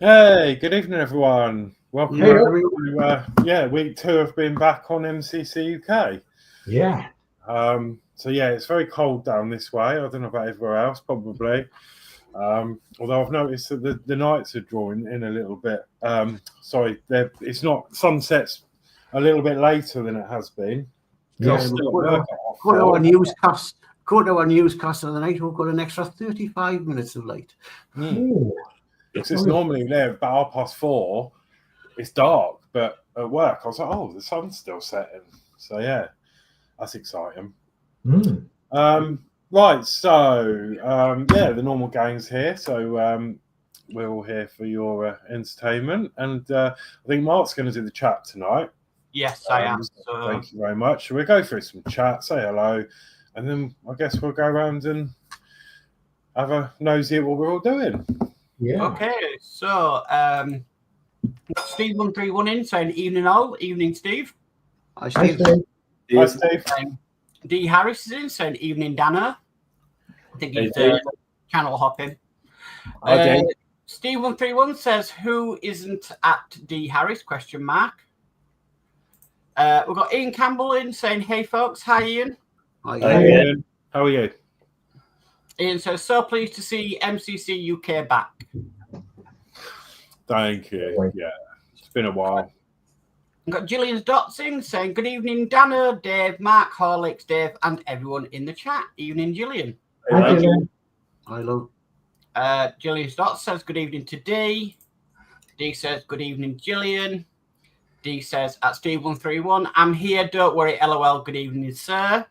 Hey, good evening, everyone. Welcome Hey, to week 2 of being back on MCC UK. Yeah. So it's very cold down this way. I don't know about everywhere else, probably. Although I've noticed that the nights are drawing in a little bit. It's not sunset's a little bit later than it has been. Yes. According to our newscast of the night, we've got an extra 35 minutes of light. Because it's normally there about 4:30. It's dark, but at work I was like, oh, the sun's still setting. So yeah, that's exciting. Right, so the normal gang's here. So we're all here for your entertainment, and I think Mark's going to do the chat tonight. Yes, I am. Thank you very much. So we'll go through some chat, say hello, and then I guess we'll go around and have a nosy at what we're all doing. Yeah. Okay, so Steve131 in saying evening all, evening Steve. Hi Steve. Hi Steve. D Harris is in saying evening Danno. I think he's channel hopping. Steve131 says who isn't at D Harris ? We've got Ian Campbell in saying hey folks, hi Ian. Hi Ian. How are you? Ian says, so pleased to see MCC UK back. Thank you. Yeah, it's been a while. We've got Gillian Dotz in saying, good evening, Danno, Dave, Mark, Horlixs, Dave, and everyone in the chat. Evening, Gillian. Hi, Gillian. Hello. Gillian Dotz says, good evening to D. D says, good evening, Gillian. D says, at Steve131, I'm here, don't worry, LOL, good evening, sir.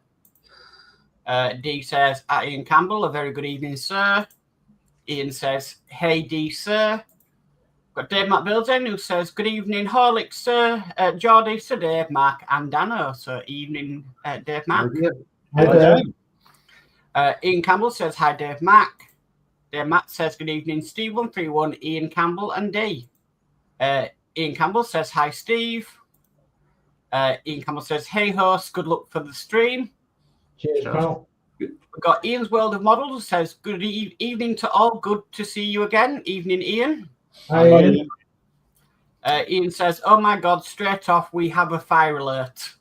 D says, at Ian Campbell, a very good evening, sir. Ian says, hey, D, sir. Got Dave Builds in who says, good evening, Horlixs, sir. Geordie, Sir Dave, Mark, and Danno. So, evening, Dave, Mark. Hi, Dave. Ian Campbell says, hi, Dave, Mark. Dave Matt says, good evening, Steve131, Ian Campbell, and D. Ian Campbell says, hi, Steve. Ian Campbell says, hey, host, good luck for the stream. Cheers, pal. We've got Ian's World of Models says, good evening to all. Good to see you again. Evening, Ian. Hi, Ian. Ian says, oh my God, straight off, we have a fire alert.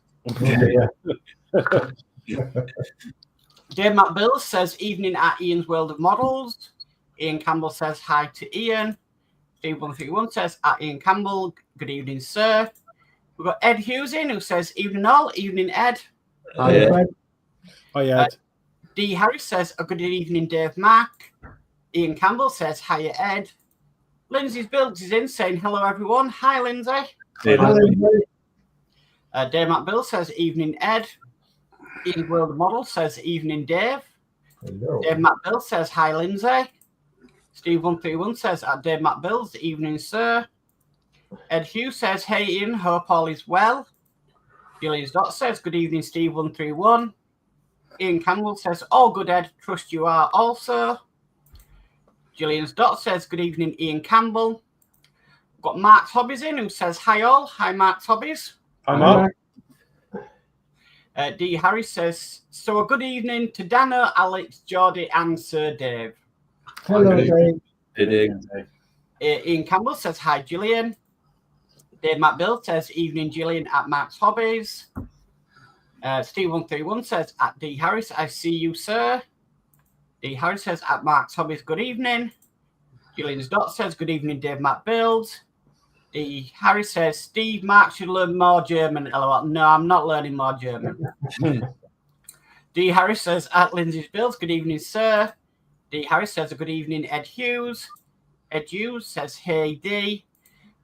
Dave Matt Bills says, evening at Ian's World of Models. Ian Campbell says, hi to Ian. Steve131 says, at Ian Campbell, good evening, sir. We've got Ed Hughes in who says, evening all. Evening, Ed. Hi, Ed. Hi, Ed. D. Harris says, a good evening, Dave Mark. Ian Campbell says, hiya, Ed. Lindsey's Builds is in saying, hello, everyone. Hi, Lindsey. Hi, Lindsey. Dave Matt Bill says, evening, Ed. Ian World Model says, evening, Dave. Hello. Dave Matt Bill says, hi, Lindsey. Steve131 says, at Dave Matt Bills, evening, sir. Ed Hughes says, hey, Ian, hope all is well. Gillian Dotz says, good evening, Steve131. Ian Campbell says, all good, Ed. Trust you are also. Gillian Dotz says, good evening, Ian Campbell. We've got Mark's Hobbies in who says, hi, all. Hi, Mark's Hobbies. Hi, Mark. D. Harris says, so a good evening to Danno, Alex, Geordie, and Sir Dave. Hello, Dave. Ian Campbell says, hi, Gillian. Dave Matt Bill says, evening, Gillian, at Mark's Hobbies. Steve131 says, at D. Harris, I see you, sir. D. Harris says, at Mark's Hobbies, good evening. Gillian Dotz says, good evening, Dave Matt Builds. D. Harris says, Steve, Mark should learn more German. LOL. No, I'm not learning more German. D. Harris says, at Lindsey's Builds, good evening, sir. D. Harris says, good evening, Ed Hughes. Ed Hughes says, hey, D.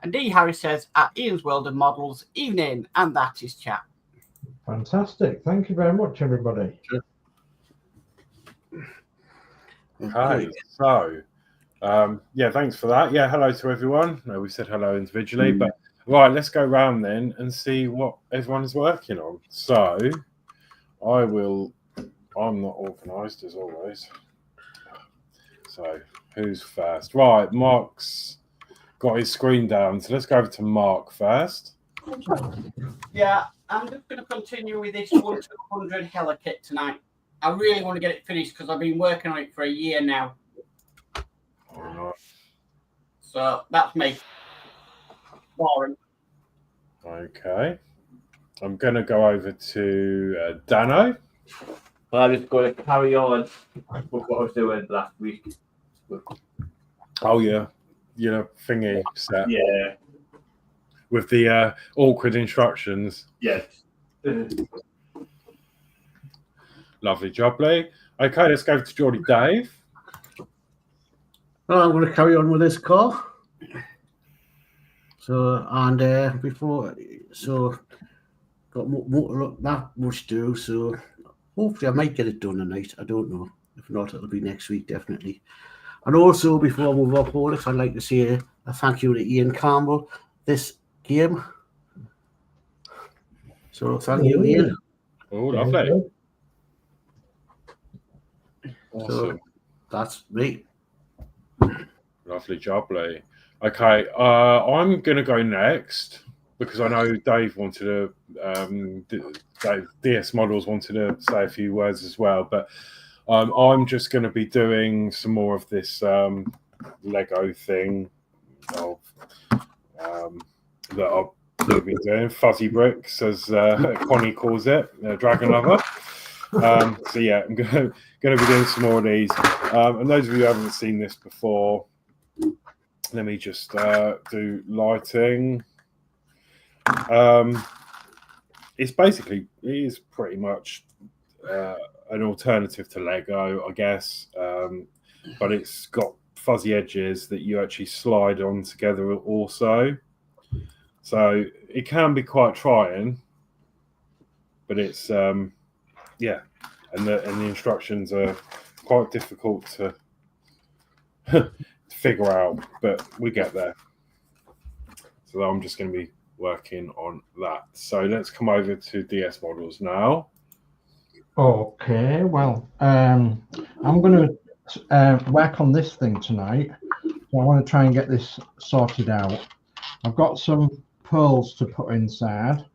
And D. Harris says, at Ian's World of Models, evening. And that is chat. Fantastic. Thank you very much, everybody. Sure. Okay, so thanks for that. Yeah, hello to everyone. No, we said hello individually, but right, let's go around then and see what everyone is working on. So I'm not organised as always. So who's first? Right, Mark's got his screen down, so let's go over to Mark first. Yeah, I'm just going to continue with this 1-200 Hella kit tonight. I really want to get it finished because I've been working on it for a year now. So that's me. Boring. Okay. I'm going to go over to Danno. Well, I'm just going to carry on with what I was doing last week. Oh, yeah. Thingy set. Yeah. With the awkward instructions. Yes. Lovely job, Lee. Okay, let's go to Geordie Dave. Well, I'm going to carry on with this car. So, and got that much to do. So, hopefully, I might get it done tonight. I don't know. If not, it'll be next week, definitely. And also, before I move off Horlixs, I'd like to say a thank you to Ian Campbell this game. So, thank you, Ian. Oh, lovely. Awesome. So, that's me. Lovely job, Lee. Okay, I'm going to go next because I know Dave wanted to, DS Models wanted to say a few words as well, but I'm just going to be doing some more of this Lego thing of, that I've been doing, fuzzy bricks, as Connie calls it, Dragon Lover. So yeah, I'm going to be doing some more of these. And those of you who haven't seen this before, let me just do lighting. It is pretty much an alternative to Lego, I guess, but it's got fuzzy edges that you actually slide on together also. So it can be quite trying, but it's yeah, and the instructions are quite difficult to figure out, but we get there. So I'm just going to be working on that. So let's come over to DS Models now. Okay, well, I'm going to work on this thing tonight. So I want to try and get this sorted out. I've got some pearls to put inside,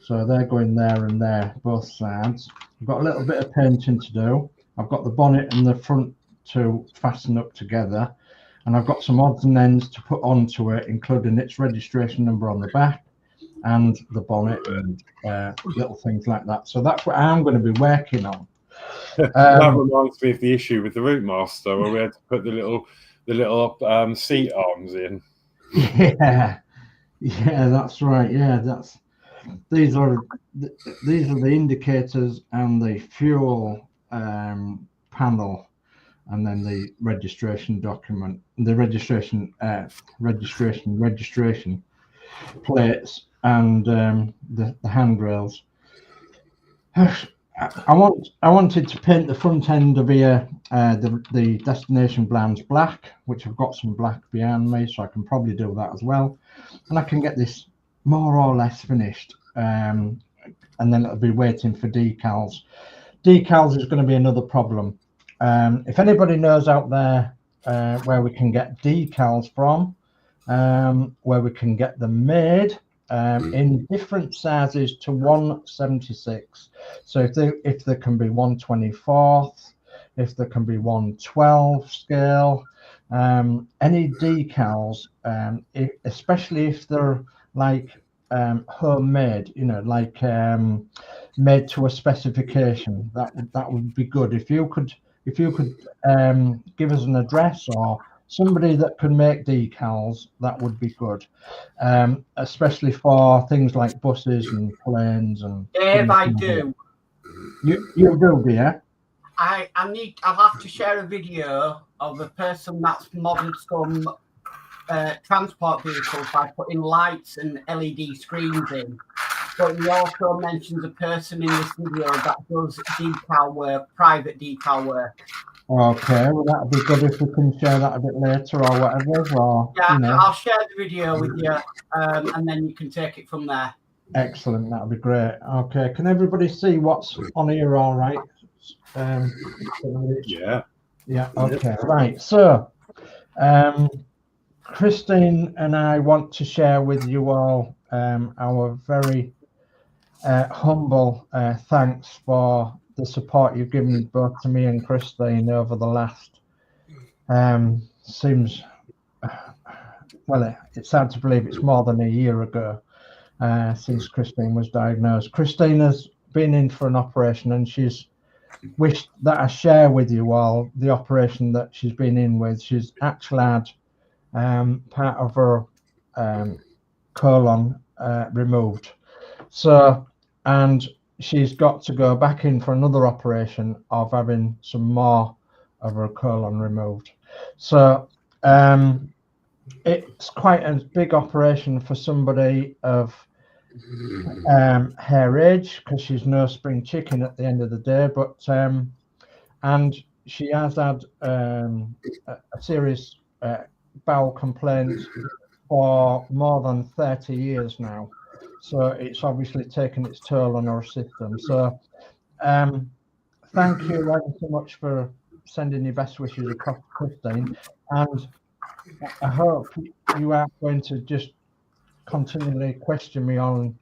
so they're going there and there, both sides. I've got a little bit of painting to do. I've got the bonnet and the front to fasten up together, and I've got some odds and ends to put onto it, including its registration number on the back and the bonnet and little things like that. So that's what I'm going to be working on. That reminds me of the issue with the Route Master where we had to put the little seat arms in. Yeah, that's right. Yeah, these are the indicators and the fuel panel, and then the registration document, the registration plates, and the handrails. I wanted to paint the front end of here, the destination blinds black, which I've got some black behind me, so I can probably do that as well, and I can get this more or less finished, and then it'll be waiting for decals. Decals is going to be another problem. If anybody knows out there where we can get decals from, where we can get them made in different sizes to 1/76. So if there can be 1/24, if there can be 1/12 scale, any decals, especially if they're like homemade, like made to a specification, that would be good. If you could give us an address or somebody that can make decals, that would be good, especially for things like buses and planes and. Dave, I do. You do, dear. I'll have to share a video of a person that's modded some transport vehicles by putting lights and LED screens in. But he also mentions a person in this video that does decal work, private decal work. Okay, well that'd be good if we can share that a bit later or whatever. Or, yeah, I'll share the video with you, and then you can take it from there. Excellent, that'd be great. Okay, can everybody see what's on here? All right. Yeah. Yeah. Okay. Right. So, Christine and I want to share with you all our very humble thanks for the support you've given both to me and Christine over the last seems well, it's hard to believe it's more than a year ago since Christine was diagnosed. Christine has been in for an operation, and she's wished that I share with you all the operation that she's been in with. She's actually had part of her colon removed. So, and she's got to go back in for another operation of having some more of her colon removed. So it's quite a big operation for somebody of her age, because she's no spring chicken at the end of the day. But and she has had a serious bowel complaint for more than 30 years now. So it's obviously taken its toll on our system. So thank you very so much for sending your best wishes across to Christine. And I hope you are going to just continually question me on,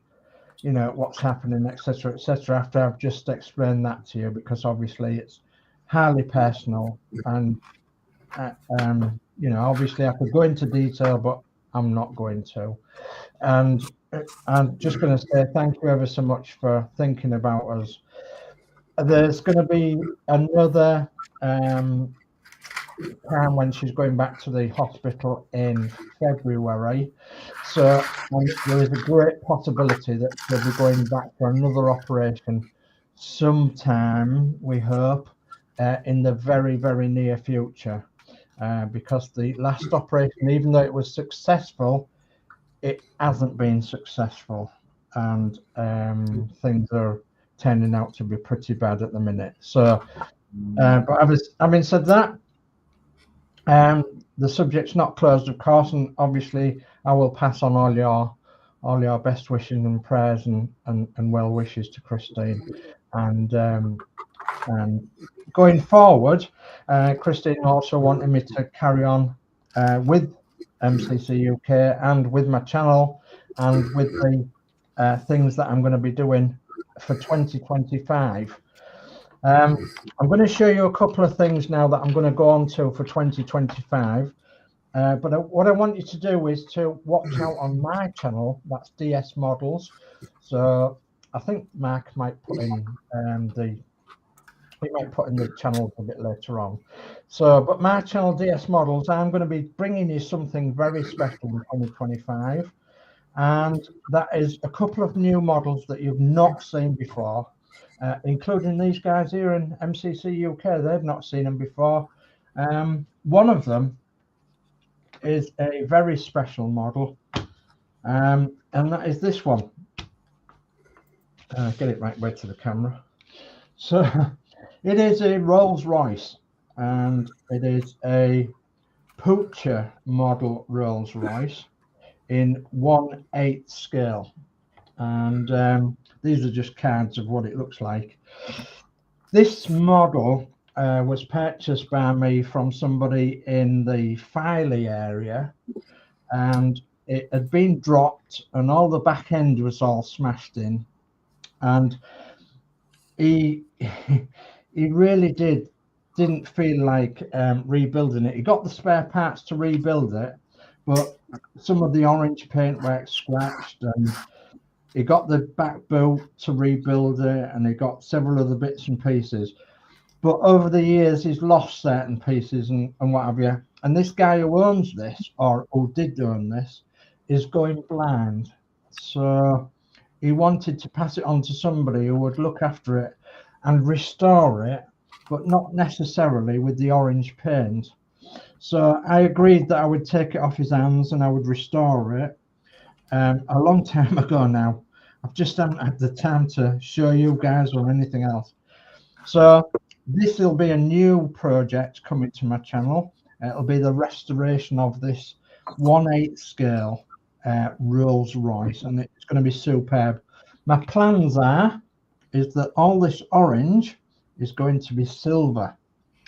you know, what's happening, etc., etc., after I've just explained that to you, because obviously it's highly personal. And, you know, obviously I could go into detail, but I'm not going to. And I'm just going to say thank you ever so much for thinking about us. There's going to be another time when she's going back to the hospital in February. So there is a great possibility that she'll be going back for another operation sometime, we hope, in the very, very near future. Because the last operation, even though it was successful, it hasn't been successful, and things are turning out to be pretty bad at the minute. So, but having said that, the subject's not closed, of course, and obviously I will pass on all your best wishes and prayers and well wishes to Christine. And going forward, Christine also wanted me to carry on with MCC UK and with my channel and with the things that I'm going to be doing for 2025. I'm going to show you a couple of things now that I'm going to go on to for 2025. But what I want you to do is to watch out on my channel. That's DS Models. So I think Mark might put in the channel a bit later on. So, but my channel DS Models, I'm going to be bringing you something very special in 2025, and that is a couple of new models that you've not seen before, including these guys here in MCC UK. They've not seen them before. One of them is a very special model, and that is this one. Get it right way to the camera. So it is a Rolls Royce, and it is a Poocher model Rolls Royce in 1/8 scale. And these are just cards of what it looks like. This model was purchased by me from somebody in the Filey area, and it had been dropped and all the back end was all smashed in, and he really didn't feel like rebuilding it. He got the spare parts to rebuild it, but some of the orange paintwork scratched, and he got the back boot to rebuild it, and he got several other bits and pieces. But over the years, he's lost certain pieces and what have you. And this guy who owns this, or who did own this, is going blind. So he wanted to pass it on to somebody who would look after it and restore it, but not necessarily with the orange paint. So I agreed that I would take it off his hands and I would restore it a long time ago now. I've just haven't had the time to show you guys or anything else. So this will be a new project coming to my channel. It'll be the restoration of this 1/8 scale Rolls Royce, and it's going to be superb. My plans is that all this orange is going to be silver,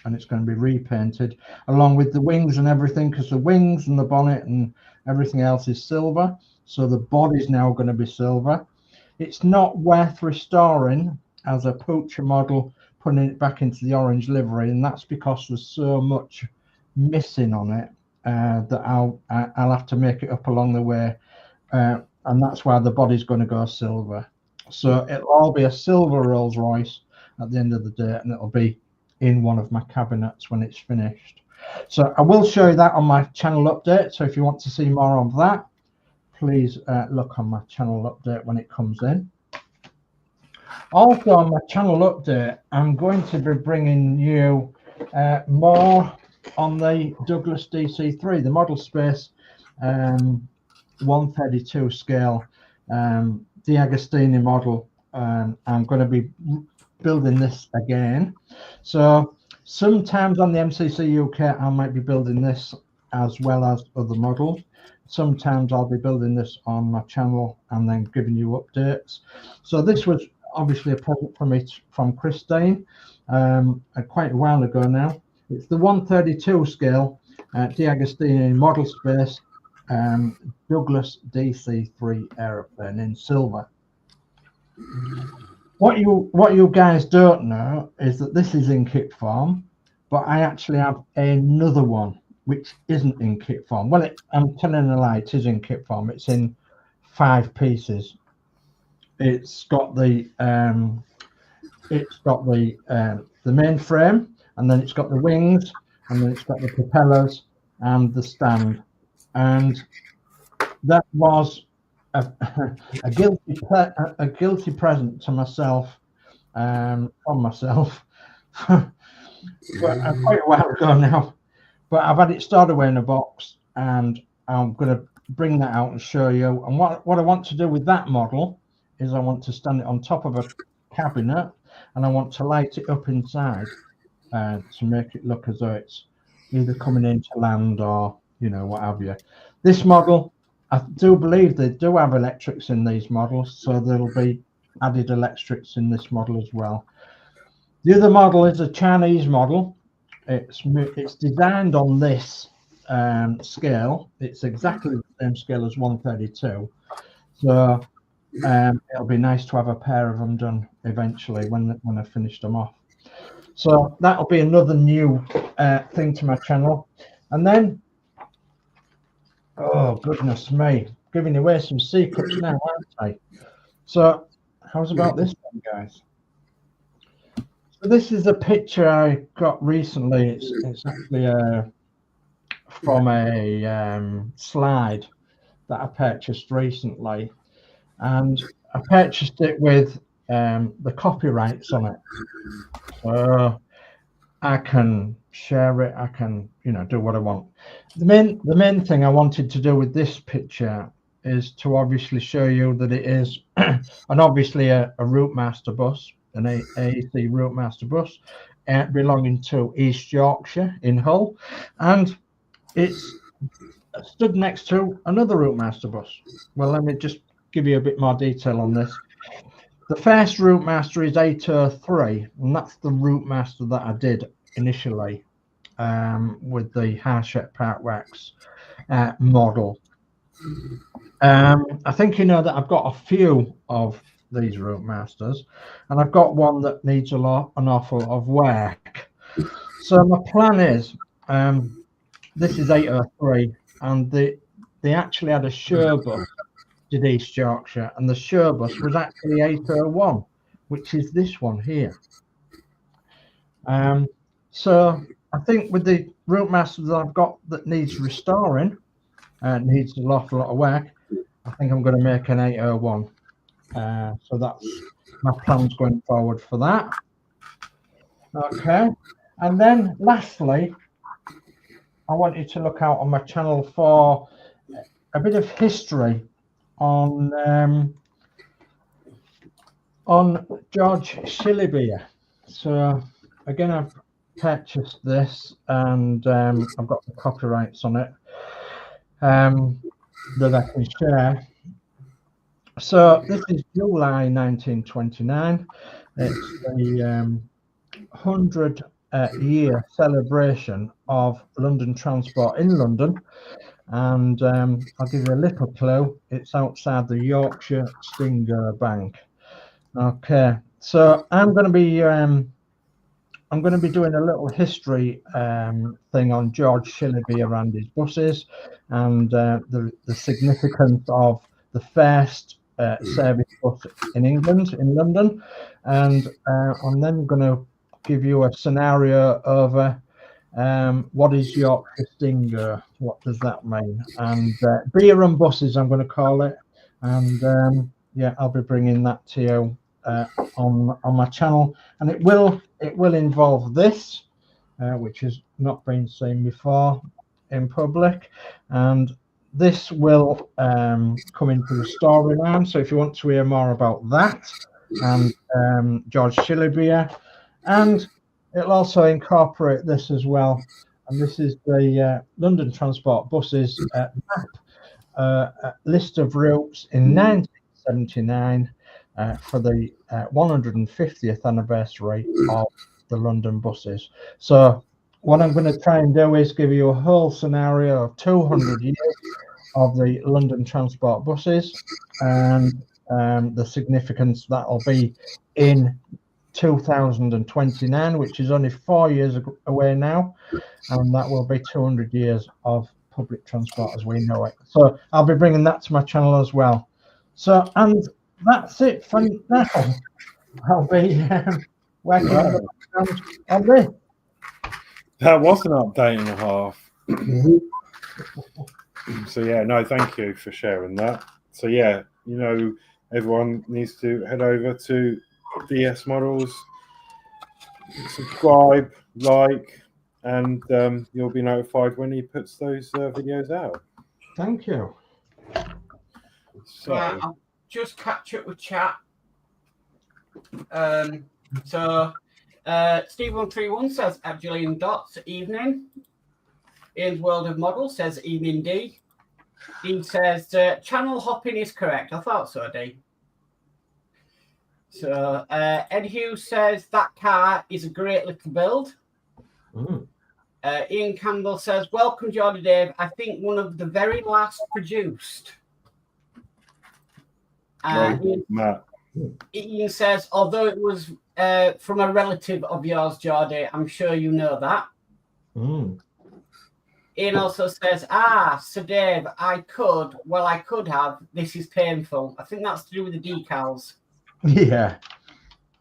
and it's going to be repainted along with the wings and everything, because the wings and the bonnet and everything else is silver. So the body's now going to be silver. It's not worth restoring as a Poocher model, putting it back into the orange livery, and that's because there's so much missing on it. that I'll have to make it up along the way, and that's why the body's going to go silver. So it'll all be a silver Rolls Royce at the end of the day, and it'll be in one of my cabinets when it's finished. So I will show you that on my channel update. So if you want to see more of that, please look on my channel update when it comes in. Also on my channel update, I'm going to be bringing you more on the Douglas DC3, the model space 132 scale D'Agostini model. I'm going to be building this again. So sometimes on the MCC UK I might be building this as well as other models. Sometimes I'll be building this on my channel and then giving you updates. So this was obviously a present from me from Christine quite a while ago now. It's the 132 scale D'Agostini model space Douglas DC3 aeroplane in silver. What you guys don't know is that this is in kit form, but I actually have another one which isn't in kit form. Well, I'm telling a lie, it is in kit form. It's in 5 pieces. It's got the main frame, and then it's got the wings, and then it's got the propellers and the stand. And that was a guilty present to myself, from myself, but quite a while ago now. But I've had it stored away in a box, and I'm going to bring that out and show you. And what I want to do with that model is I want to stand it on top of a cabinet, and I want to light it up inside to make it look as though it's either coming into land or, you know, what have you. This model, I do believe they do have electrics in these models, so there'll be added electrics in this model as well. The other model is a Chinese model. It's designed on this scale. It's exactly the same scale as 132. So it'll be nice to have a pair of them done eventually when I finish them off. So that'll be another new thing to my channel. And then, oh goodness me, giving away some secrets now, aren't I? So how's about this one, guys? So this is a picture I got recently. It's actually from a slide that I purchased recently, and I purchased it with the copyrights on it. So I can share it, I can, you know, do what I want. The main thing I wanted to do with this picture is to obviously show you that it is and obviously a Routemaster bus, an AEC Routemaster bus belonging to East Yorkshire in Hull, and it's stood next to another Routemaster bus. Well, let me just give you a bit more detail on this. The first Routemaster is 803, and that's the Routemaster that I did initially with the Harshett Partworks model. I think you know that I've got a few of these Routemasters, and I've got one that needs an awful lot of work. So my plan is, this is 803, and they actually had a Sherbus did East Yorkshire, and the Sherbus was actually 801, which is this one here. So I think with the Routemaster that I've got that needs restoring, needs an awful lot of work, I think I'm going to make an 801. So that's my plans going forward for that. Okay, and then lastly, I want you to look out on my channel for a bit of history on George Shillibeer. So again, I've purchased this, and I've got the copyrights on it that I can share. So this is July 1929. It's the 100-year celebration of London Transport in London, and I'll give you a little clue. It's outside the Yorkshire Stinger Bank. Okay, so I'm going to be I'm going to be doing a little history thing on George Shilleby around his buses and the significance of the first service bus in England, in London. And I'm then going to give you a scenario over what is Yorkshire Stinger? What does that mean? And beer and buses, I'm going to call it. And yeah, I'll be bringing that to you on my channel, and it will involve this, which has not been seen before in public, and this will come into the storyline. So if you want to hear more about that and George Shilleby, and it'll also incorporate this as well. And this is the London Transport Buses map, list of routes in 1979 for the 150th anniversary of the London buses. So what I'm going to try and do is give you a whole scenario of 200 years of the London Transport buses and the significance that'll be in 2029, which is only 4 years away now, and that will be 200 years of public transport as we know it. So I'll be bringing that to my channel as well. So, and that's it for now. I'll be working on this. That was an update and a half. So yeah, no, thank you for sharing that. So yeah, you know, everyone needs to head over to DS Models, subscribe, like, and you'll be notified when he puts those videos out. Thank you. So I'll just catch up with chat. So Steve131 says at Gillian Dotz, evening. Ian's World of Models says evening D. Dean says channel hopping is correct. I thought so, D. So Ed Hughes says that car is a great little build. Ian Campbell says, welcome, Geordie Dave. I think one of the very last produced. Ian says, although it was from a relative of yours, Geordie, I'm sure you know that. Ian also says, so Dave, I could have. This is painful. I think that's to do with the decals. Yeah.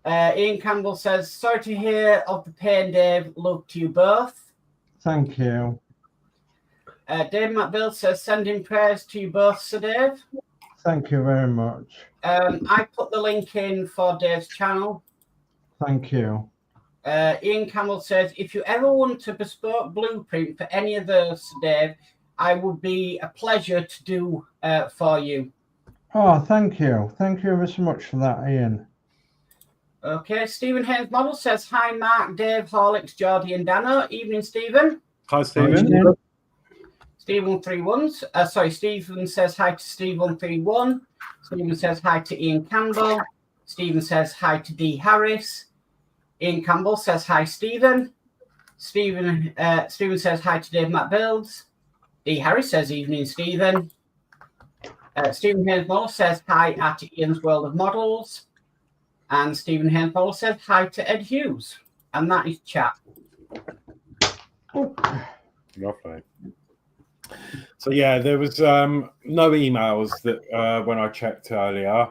Ian Campbell says, sorry to hear of the pain, Dave. Love to you both. Thank you. Dave McBill says, sending prayers to you both, Sir Dave. Thank you very much. I put the link in for Dave's channel. Thank you. Ian Campbell says, if you ever want a bespoke blueprint for any of those, Sir Dave, I would be a pleasure to do for you. Oh, thank you. Thank you ever so much for that, Ian. Okay, Stephen Haynes Model says, hi, Mark, Dave, Horlixs, Geordie, and Danno. Evening, Stephen. Hi, Stephen. Steve131. Stephen says hi to Steve131. Stephen says hi to Ian Campbell. Stephen says hi to D. Harris. Ian Campbell says hi, Stephen. Stephen says hi to Dave McBuilds. D. Harris says evening, Stephen. Stephen Haynes Model says hi at Ian's World of Models. And Stephen Haynes Model says hi to Ed Hughes. And that is chat. Lovely. So yeah, there was no emails that when I checked earlier.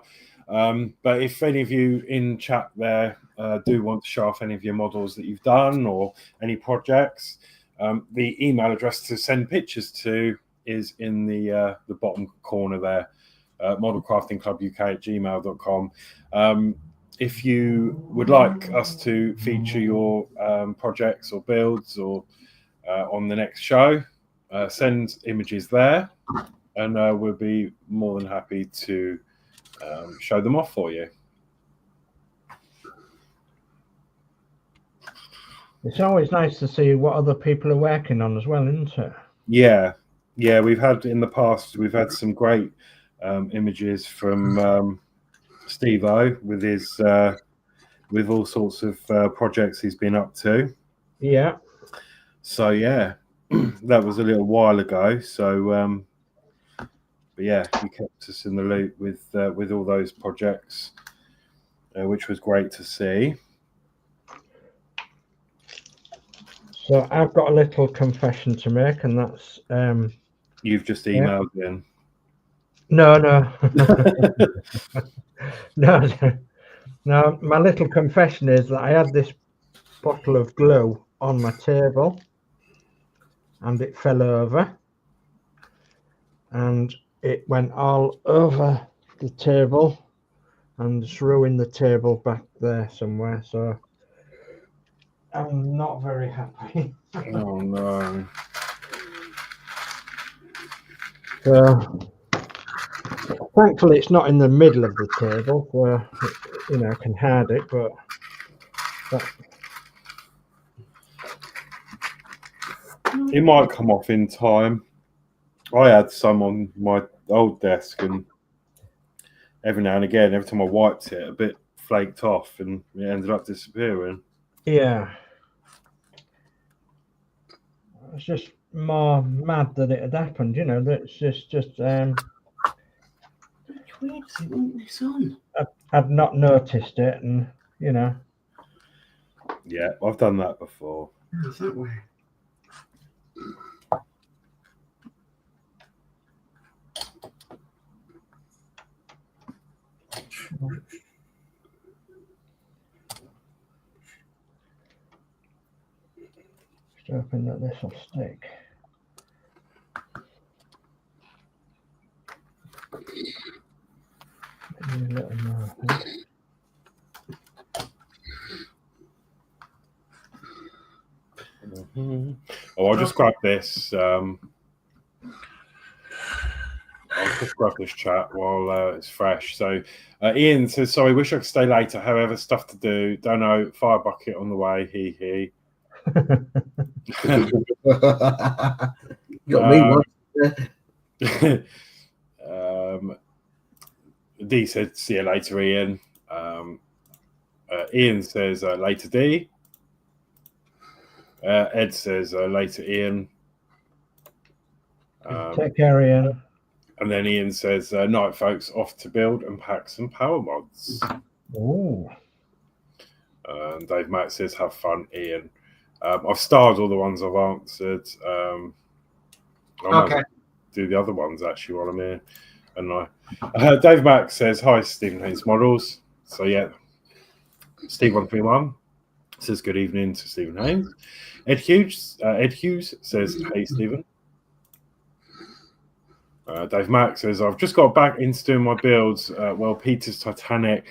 But if any of you in chat there do want to show off any of your models that you've done or any projects, the email address to send pictures to is in the bottom corner there, modelcraftingclubuk@gmail.com. If you would like us to feature your projects or builds or on the next show, send images there, and we'll be more than happy to show them off for you. It's always nice to see what other people are working on as well, isn't it? Yeah, we've had in the past, we've had some great images from Steve-O with his with all sorts of projects he's been up to. Yeah. So yeah, that was a little while ago. So but yeah, he kept us in the loop with all those projects, which was great to see. So I've got a little confession to make, and that's You've just emailed in. no. No, no. My little confession is that I had this bottle of glue on my table, and it fell over, and it went all over the table, and just ruined the table back there somewhere. So I'm not very happy. Oh no. So thankfully, it's not in the middle of the table where I can hide it, but It might come off in time. I had some on my old desk, and every now and again, every time I wiped it, a bit flaked off, and it ended up disappearing. yeah, I was just more mad that it had happened. That's just Which way does it want this on? I'd not noticed it, and Yeah, I've done that before. Oh, that way. just hoping that this will stick. Maybe a little more, I think. Oh, I'll just grab this. I'll just grab this chat while it's fresh. So Ian says, sorry, wish I could stay later. However, stuff to do. Don't know. Fire bucket on the way. He. Got me one. D said, see you later, Ian. Ian says, later, D. Ed says, later, Ian. Take care, Ian. And then Ian says, night, folks, off to build and pack some power mods. Ooh. Dave Matt says, have fun, Ian. I've starred all the ones I've answered. Okay. Do the other ones, actually, while I'm here. And Dave Mack says, hi, Stephen Haynes Models. So, yeah, Steve131 says, good evening to Stephen Haynes. Ed Hughes says, hey, Stephen. Dave Mack says, I've just got back into doing my builds. Well, Peter's Titanic.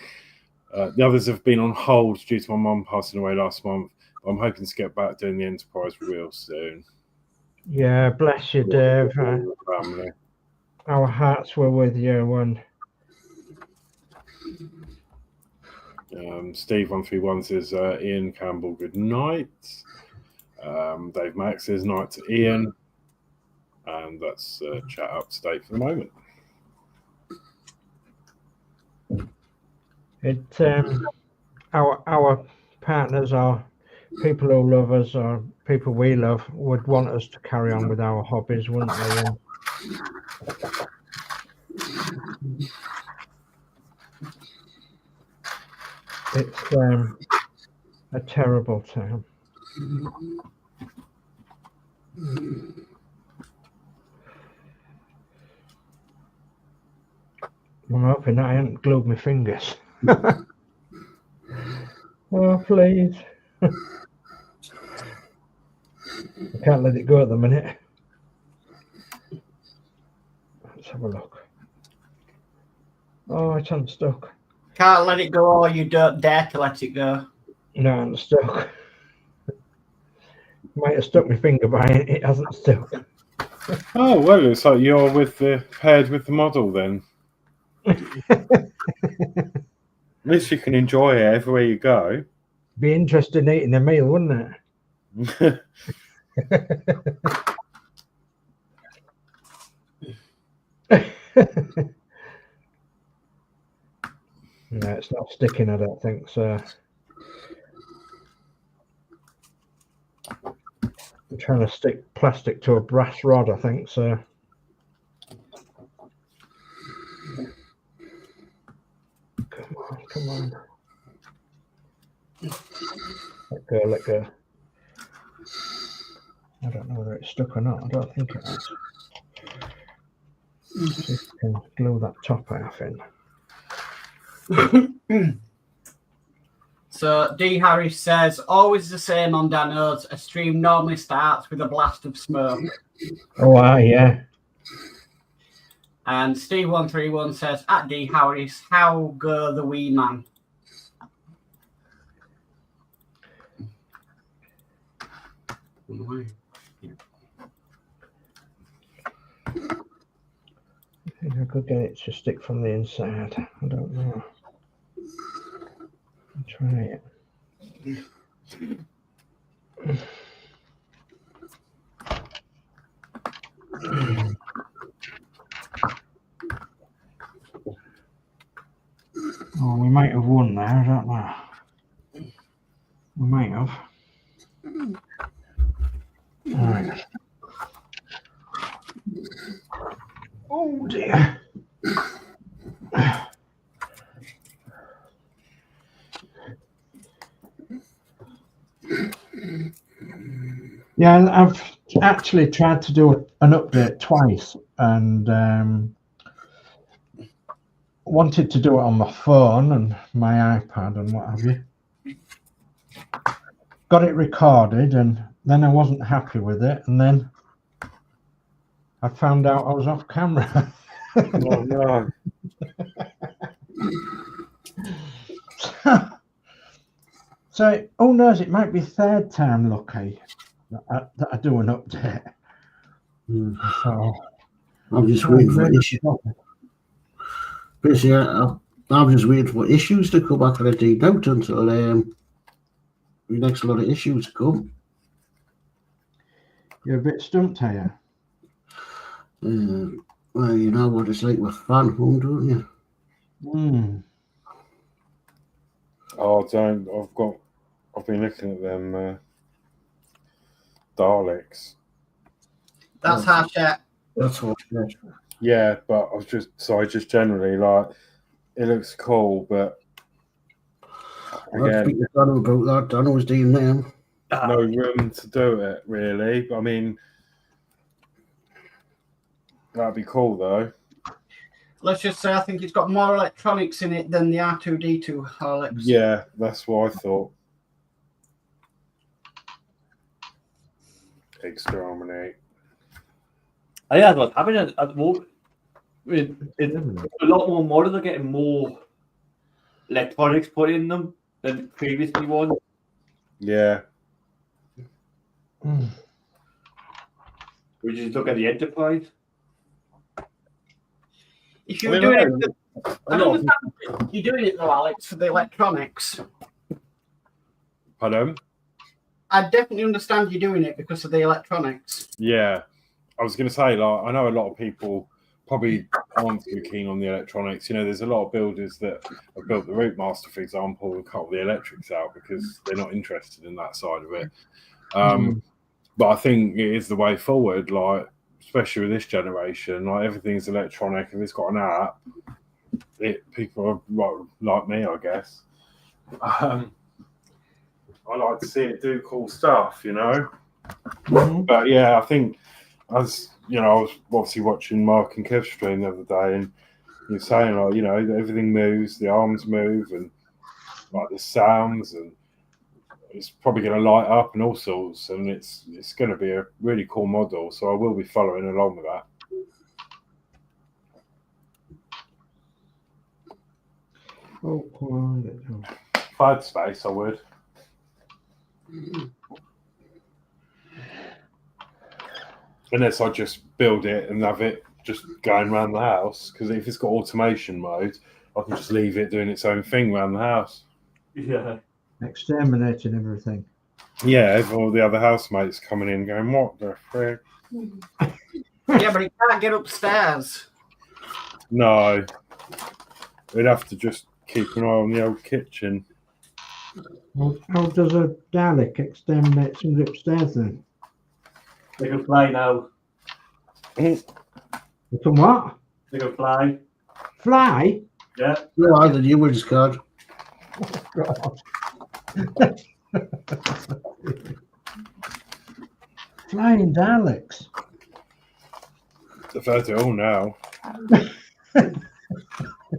The others have been on hold due to my mum passing away last month. I'm hoping to get back doing the Enterprise real soon. Yeah, bless you, Dave. Family. Our hearts were with you when. Steve131 says, Ian Campbell, good night. Dave Mack says, night to Ian. And that's chat up to date for the moment. Our partners are people who love us, or people we love, would want us to carry on with our hobbies, wouldn't they? It's a terrible time. I'm hoping I haven't glued my fingers. Oh, please. I can't let it go at the minute. Let's have a look. Oh, it's unstuck. Can't let it go, or you don't dare to let it go. No, I'm stuck. Might have stuck my finger by it. It hasn't stuck. Oh, well, it's like you're paired with the model then. At least you can enjoy it everywhere you go. Be interested in eating a meal, wouldn't it? No, it's not sticking, I don't think so. I'm trying to stick plastic to a brass rod, I think so. Come on. Let go. I don't know whether it's stuck or not. I don't think it is. See if we can glue that top half in. So D Harris says, always the same on Danno's. A stream normally starts with a blast of smoke. Oh, yeah. And Steve131 says, at D Harris, how go the wee man? I think I could get it to stick from the inside. I don't know. I'll try it. Oh, we might have won there, I don't know. We might have. All right. Oh dear. Yeah, I've actually tried to do an update twice and wanted to do it on my phone and my iPad and what have you. Got it recorded and then I wasn't happy with it, and then I found out I was off camera. Oh, no. So who knows, it might be third time lucky that I do an update. So I'm just waiting for issues. Basically, I'm just waiting for issues to come back for the deep out until the next lot of issues come. You're a bit stumped, are you? Well, you know what it's like with fan home, don't you? Oh, don't. I've been looking at them Daleks. That's harsh. That's what. Yeah, but I was just generally like, it looks cool, but again, Danno about that. Danno was doing them. no room to do it really. But I mean, that'd be cool though. Let's just say I think it's got more electronics in it than the R2D2 Horlicks. Yeah, that's what I thought. Exterminate. Yeah, what's happening at the moment. A lot more models are getting more electronics put in them than previously ones. Yeah. We just look at the Enterprise. If you're doing it, I don't understand you're doing it though, Alex, for the electronics. Pardon? I definitely understand you doing it because of the electronics. Yeah. I was going to say, like, I know a lot of people probably aren't too keen on the electronics. You know, there's a lot of builders that have built the Root Master, for example, and cut all the electrics out because they're not interested in that side of it. But I think it is the way forward, like, especially with this generation, like everything's electronic. If it's got an app, people are like me, I guess. I like to see it do cool stuff, you know. But yeah, I think as you know, I was obviously watching Mark and Kev's stream the other day, and you're saying like, you know, everything moves, the arms move, and like the sounds, and it's probably going to light up and all sorts, and it's going to be a really cool model. So I will be following along with that. If I had space, I would. Unless I just build it and have it just going around the house, because if it's got automation mode, I can just leave it doing its own thing around the house. Yeah. Exterminating everything. Yeah, all the other housemates coming in going, what the frick? Yeah, but it can't get upstairs. No. We'd have to just keep an eye on the old kitchen. Well, how does a Dalek exterminate somebody upstairs then? They can fly now. They can what? They can fly. Fly? Yeah. No, I the new one's card. Flying Daleks. I've heard it all now.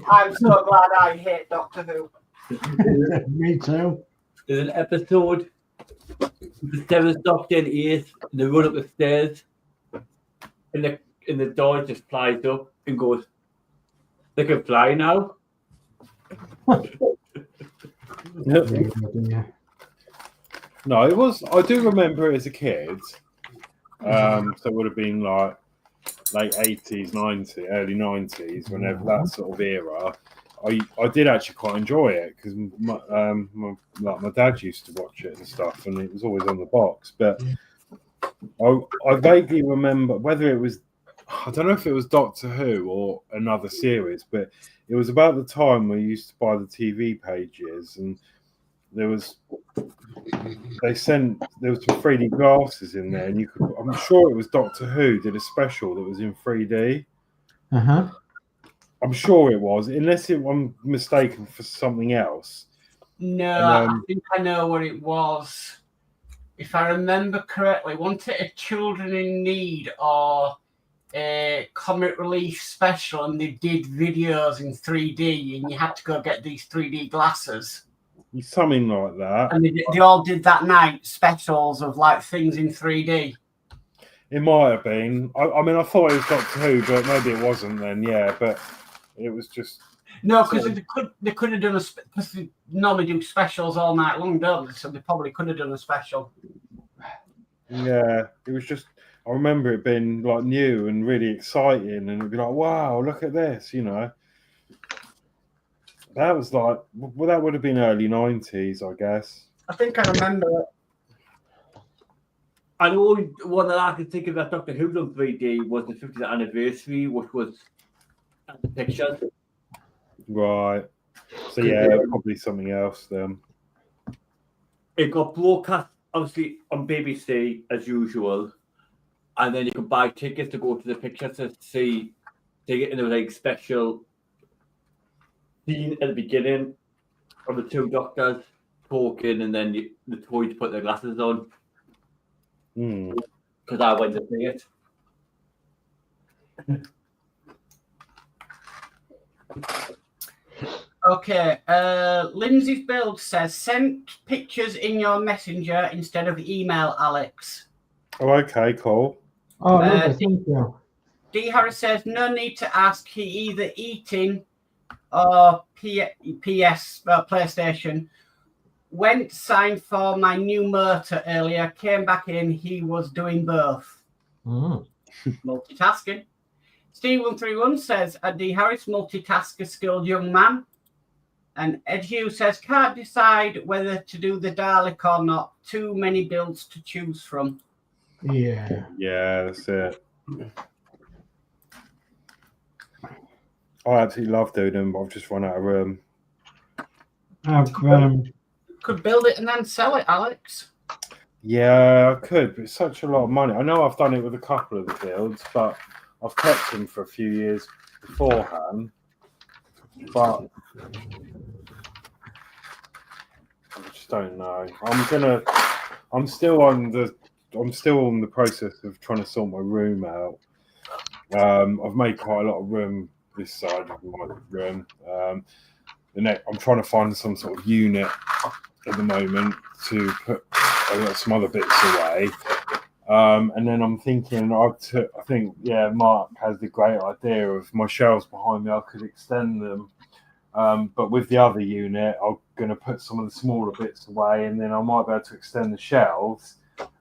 I'm so glad I hate Doctor Who. Me too. There's an episode, the seventh Doctor and eighth, and they run up the stairs, and the door just flies up and goes, they can fly now. Yeah. No, it was. I do remember it as a kid. So it would have been like late 80s, 90s, early 90s, whenever that sort of era. I did actually quite enjoy it because my dad used to watch it and stuff, and it was always on the box. But I vaguely remember whether it was, I don't know if it was Doctor Who or another series, but it was about the time we used to buy the TV pages, and there was some 3D glasses in there, and I'm sure it was Doctor Who did a special that was in 3D. I'm sure it was, unless I'm mistaken for something else. No, I think I know what it was. If I remember correctly, wasn't it a Children in Need or a comic relief special, and they did videos in 3D, and you had to go get these 3D glasses? Something like that. And they all did that night specials of like things in 3D. It might have been. I mean, I thought it was Doctor Who, but maybe it wasn't then. Yeah, but it was just no, because they could have done because they normally do specials all night long, don't they? So they probably could have done a special. Yeah, it was just. I remember it being like new and really exciting, and it'd be like, "Wow, look at this!" You know. That was like, well, that would have been early 90s, I guess. I think I remember it. I know one that I could think of that Doctor Who done 3D was the 50th anniversary, which was the pictures. Right. So yeah, probably something else then. It got broadcast obviously on BBC as usual, and then you could buy tickets to go to the pictures to see. They get in a like special scene at the beginning of the two doctors talking, and then the toys put their glasses on. Because I went to see it. Okay, Lindsey's build says send pictures in your messenger instead of email, Alex. Oh, okay, cool. Oh, lovely, thank you. D. Harris says no need to ask. He either eating or PS PlayStation. Went signed for my new motor earlier. Came back in. He was doing both. Multitasking. Steve131 says a D. Harris multitasker skilled young man. And Ed Hughes says can't decide whether to do the Dalek or not. Too many builds to choose from. Yeah. Yeah, that's it. I absolutely love doing them, but I've just run out of room. Could build it and then sell it, Alex. Yeah, I could, but it's such a lot of money. I know I've done it with a couple of the builds, but I've kept them for a few years beforehand. But I just don't know. I'm still on the process of trying to sort my room out. I've made quite a lot of room this side of my room. I'm trying to find some sort of unit at the moment to put some other bits away. And then I'm thinking, I think Mark has the great idea of my shelves behind me. I could extend them, but with the other unit, I'm going to put some of the smaller bits away, and then I might be able to extend the shelves,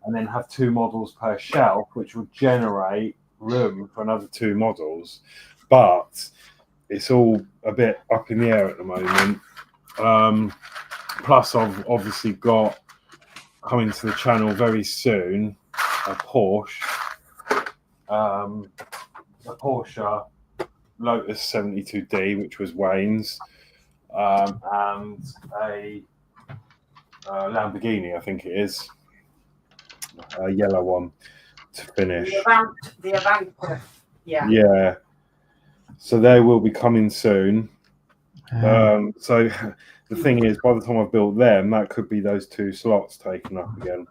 and then have 2 models per shelf, which will generate room for another 2 models. But it's all a bit up in the air at the moment. Plus, I've obviously got coming to the channel very soon a Porsche Lotus 72D, which was Wayne's, and a Lamborghini, I think it is, a yellow one to finish. The Avant, yeah. Yeah. So they will be coming soon. So the thing is, by the time I've built them, that could be those 2 slots taken up again.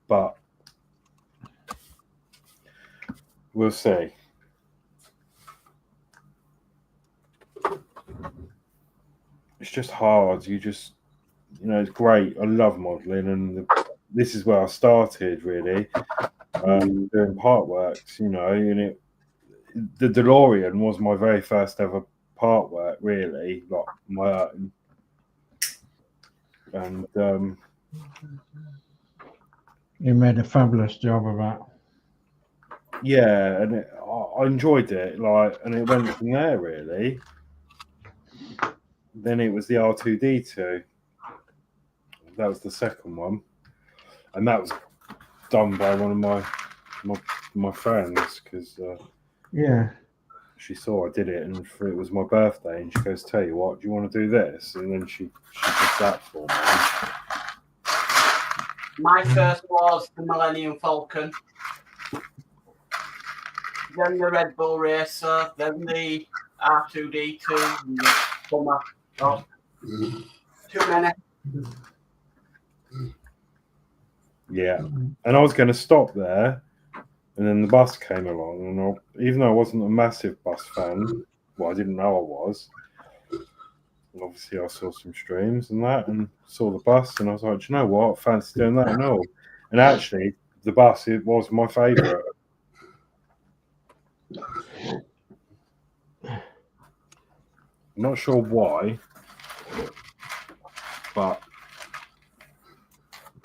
But we'll see. It's just hard. It's great. I love modelling, and this is where I started really, doing part works, and the DeLorean was my very first ever part work, really, like my own. And you made a fabulous job of that. Yeah, and I enjoyed it, and it went from there really. Then it was the R2D2. That was the second one, and that was done by one of my friends because she saw I did it, and it was my birthday, and she goes, "Tell you what, do you want to do this?" And then she did that for me. My first was the Millennium Falcon, then the Red Bull Racer, then the R2D2. Oh, too many. Yeah, and I was going to stop there, and then the bus came along, and even though I wasn't a massive bus fan, well, I didn't know I was. Obviously, I saw some streams and that, and saw the bus, and I was like, do you know what? I fancy doing that and all. And actually, the bus, it was my favourite. I'm not sure why, but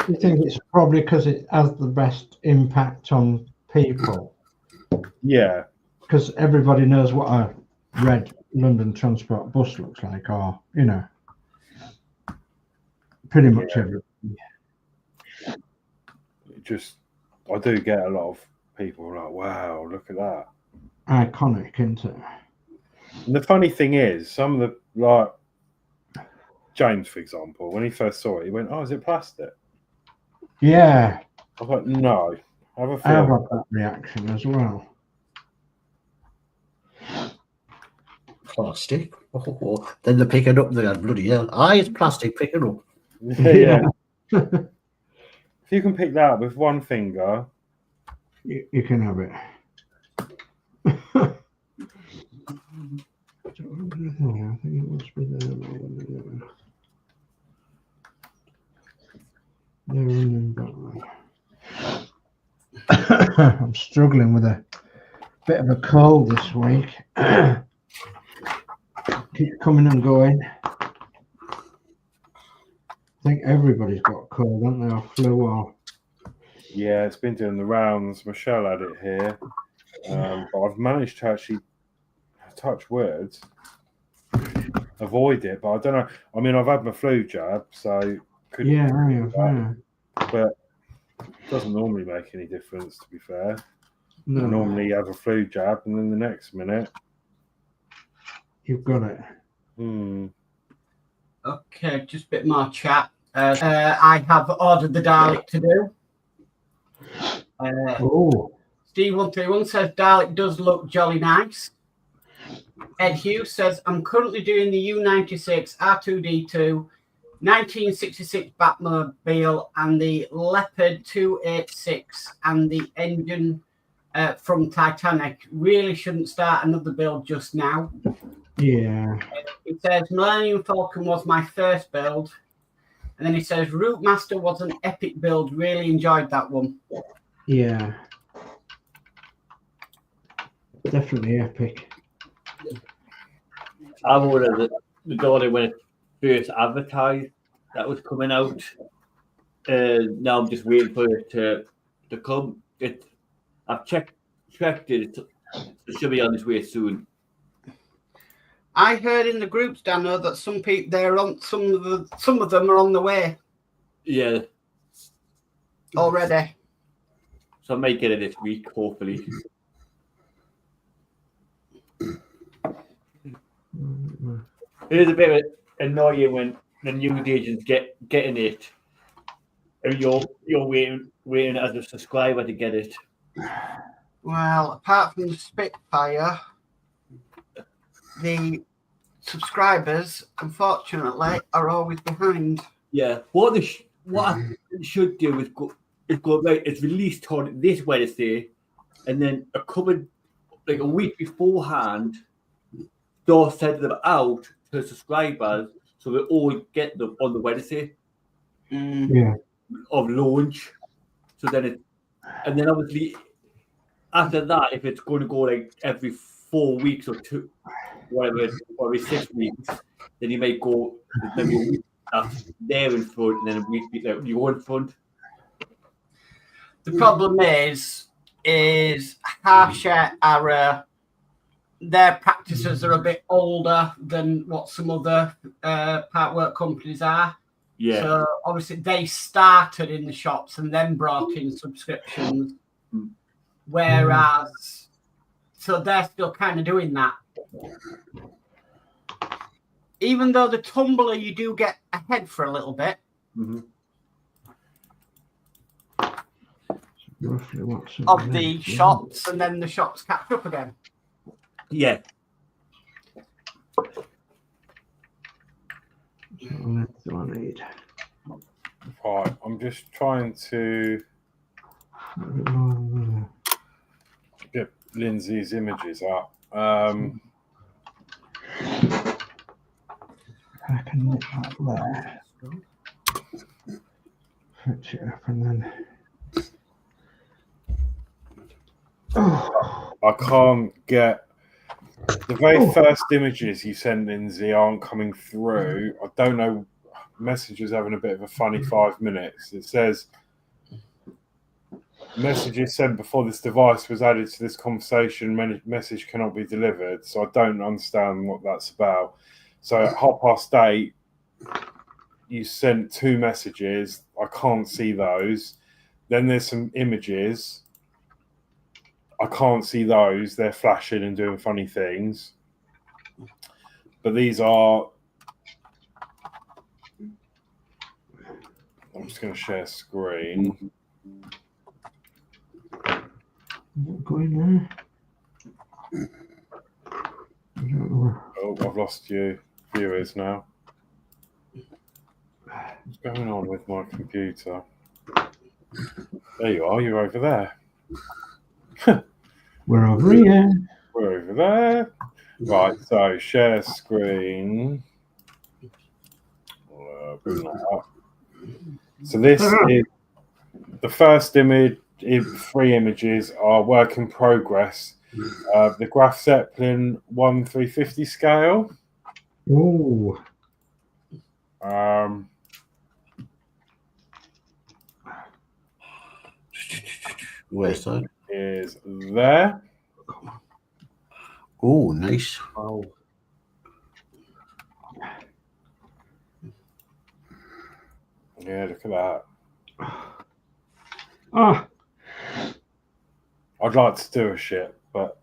I think it's probably because it has the best impact on people. Yeah. Because everybody knows what a red London Transport bus looks like, or, pretty much everybody. I do get a lot of people like, wow, look at that. Iconic, isn't it? And the funny thing is, some of the, James, for example, when he first saw it, he went, "Oh, is it plastic?" Yeah. I was like, "No." Have a I have feel. had that reaction as well. Plastic. Oh. Then they pick it up. They go, bloody hell. It's plastic. Pick it up. Yeah. If you can pick that up with one finger, you can have it. I think it must be there. I'm struggling with a bit of a cold this week. Keep coming and going. I think everybody's got a cold, haven't they? Or flu or... Yeah, it's been doing the rounds. Michelle had it here. But I've managed to actually touch words, avoid it, but I don't know. I mean, I've had my flu jab, so couldn't. Yeah. But it doesn't normally make any difference, to be fair. No. Normally you have a flu jab, and then the next minute you've got it. Okay, just a bit more chat. I have ordered the Dalek to do. Steve131 says Dalek does look jolly nice. Ed Hughes says, I'm currently doing the U96 R2D2 1966 Batmobile and the Leopard 286 and the engine from Titanic. Really shouldn't start another build just now. Yeah. He says Millennium Falcon was my first build. And then he says Route Master was an epic build. Really enjoyed that one. Yeah. Definitely epic. I've ordered the Geordie when it first advertised that was coming out. Now I'm just waiting for it to come. I've checked it. It should be on its way soon. I heard in the groups, Danno, that some people they're on some of them are on the way. Yeah. Already. So I might get it this week, hopefully. It is a bit annoying when the news agents getting it, and you're waiting as a subscriber to get it. Well, apart from the Spitfire, the subscribers, unfortunately, are always behind. Yeah. What I should do is go right. It's released on this Wednesday, and then like a week beforehand, they'll send them out to subscribers so they all get them on the Wednesday Yeah. of launch. So then and then obviously after that, if it's going to go like every 4 weeks or 2, whatever, or every 6 weeks, then you may go maybe a week there in front, and then a week like, you go in front. The problem is Harsha are their practices are a bit older than what some other partwork companies are. Yeah. So obviously they started in the shops and then brought in subscriptions, whereas so they're still kind of doing that. Even though the tumbler you do get ahead for a little bit. Mm-hmm. Roughly what's Of the shops, and then the shops catch up again. Yeah. What do I need? Right, I'm just trying to get Lindsay's images up. I can nip that there. Fetch it up and then. I can't get the very first images you sent, Lindsay, aren't coming through. I don't know. Messenger's having a bit of a funny 5 minutes. It says messages sent before this device was added to this conversation. Message cannot be delivered. So I don't understand what that's about. So at 8:30, you sent 2 messages. I can't see those. Then there's some images. I can't see those. They're flashing and doing funny things. But these are... I'm just going to share screen. Going there. I don't know. Oh, I've lost you viewers now. What's going on with my computer? There you are. You're over there. We're over here. We're over there. Right, so share screen. Bring that up. So this is the first image. 3 images are work in progress. The Graf Zeppelin 1/350 scale. Oh. Where's that? Is there. Oh, nice. Wow. Yeah, look at that. Ah. I'd like to do a shit, but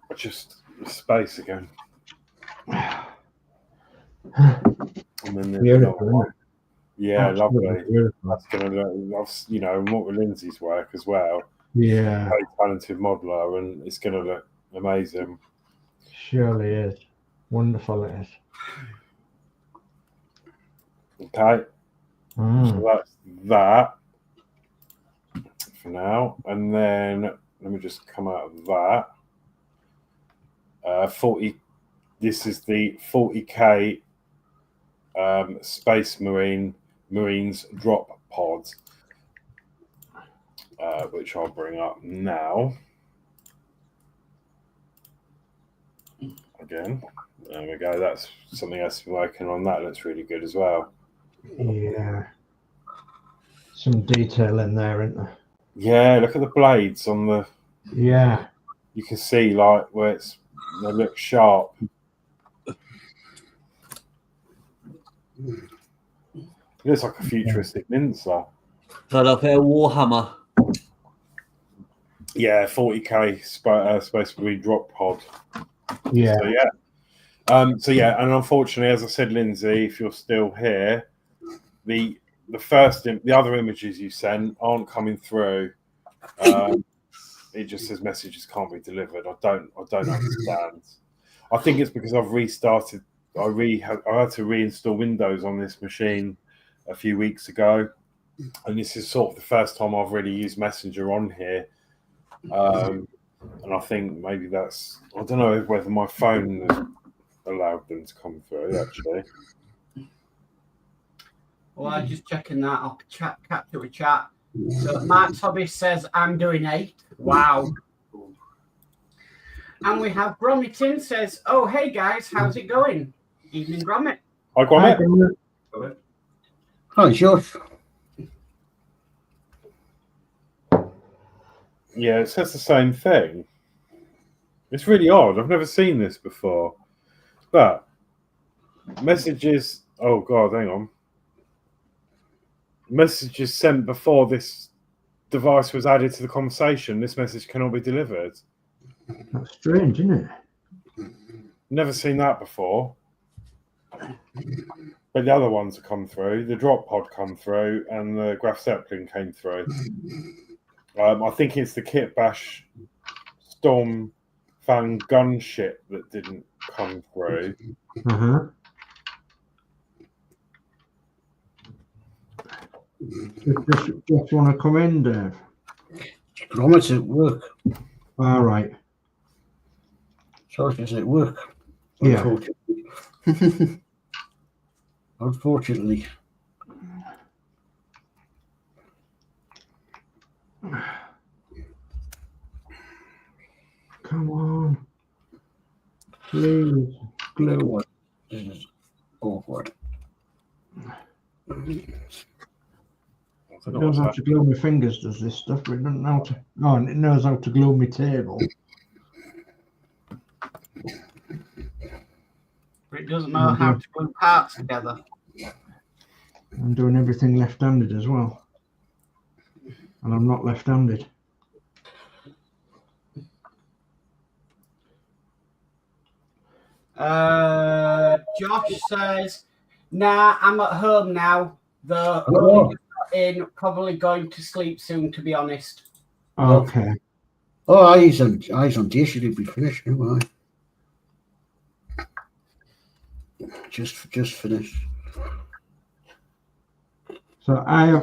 I just space again. And then there's another one. Yeah, lovely. That's gonna look, you know, what with Lindsay's work as well. Yeah. Very talented modeler, and it's gonna look amazing. Surely is. Wonderful it is. Okay. Mm. So that's that for now. And then let me just come out of that. 40. This is the 40K Space Marines drop pod, which I'll bring up now. Again, there we go. That's something else to be working on. That looks really good as well. Yeah. Some detail in there, isn't there? Yeah, look at the blades on the. Yeah. You can see like where they look sharp. It looks like a futuristic Mincer. Got up a Warhammer. Yeah, 40K Space Marine drop pod. Yeah. So yeah, and unfortunately, as I said, Lindsay, if you're still here, the other images you sent aren't coming through. It just says messages can't be delivered. I don't understand. I think it's because I've restarted. I had to reinstall Windows on this machine a few weeks ago, and this is sort of the first time I've really used Messenger on here. And I think maybe that's, I don't know whether my phone has allowed them to come through, actually. Well, I'm just checking that. I'll capture a chat. So Mark's Hobby says, I'm doing 8. Wow. And we have Gromitin says, oh, hey guys, how's it going? Evening, Gromit. Hi, Gromit. Hi, Josh. Yeah, it says the same thing. It's really odd. I've never seen this before. But messages, oh God, hang on. Messages sent before this device was added to the conversation. This message cannot be delivered. That's strange, isn't it? Never seen that before. But the other ones have come through. The drop pod come through, and the Graf Zeppelin came through. I think it's the Kit Bash Storm Fan gun shit that didn't come through. Uh-huh. Just want to come in, Dave? Gromit's at work. All right. Josh is at work. Yeah. Unfortunately. Unfortunately. Come on. Please. Glue. This is awkward. It knows how to glue my fingers, does this stuff, but it doesn't know how to. Oh, and it knows how to glue my table. But it doesn't know how to glue parts together. I'm doing everything left-handed as well. And I'm not left-handed. Josh says, nah, I'm at home now. Though in probably going to sleep soon, to be honest. Okay. Oh, eyes on day should be finished, no I. Just finished. So I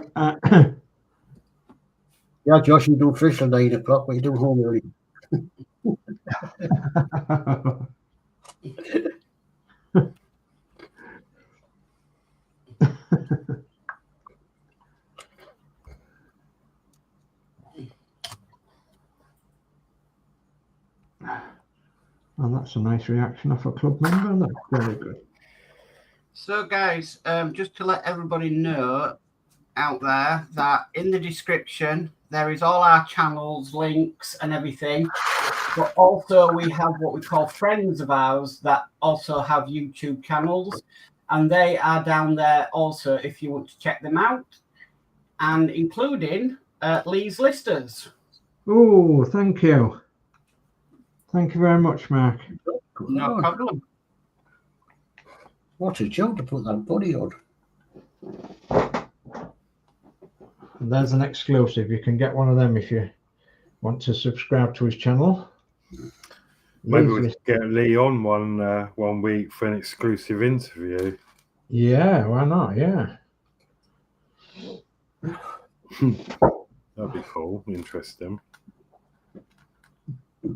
Yeah, Josh, you do fish at 9 o'clock, but you do home early. Oh, that's a nice reaction off a club member. That's very good. So, guys, just to let everybody know out there that in the description there is all our channels, links, and everything. But also we have what we call friends of ours that also have YouTube channels, and they are down there also if you want to check them out, and including Lee's Listers. Oh, thank you. Thank you very much, Mark. No problem. What a job to put that body on. And there's an exclusive. You can get one of them if you want to subscribe to his channel. Maybe we could get Lee on one week for an exclusive interview. Yeah, why not? Yeah. That'd be cool. Interesting.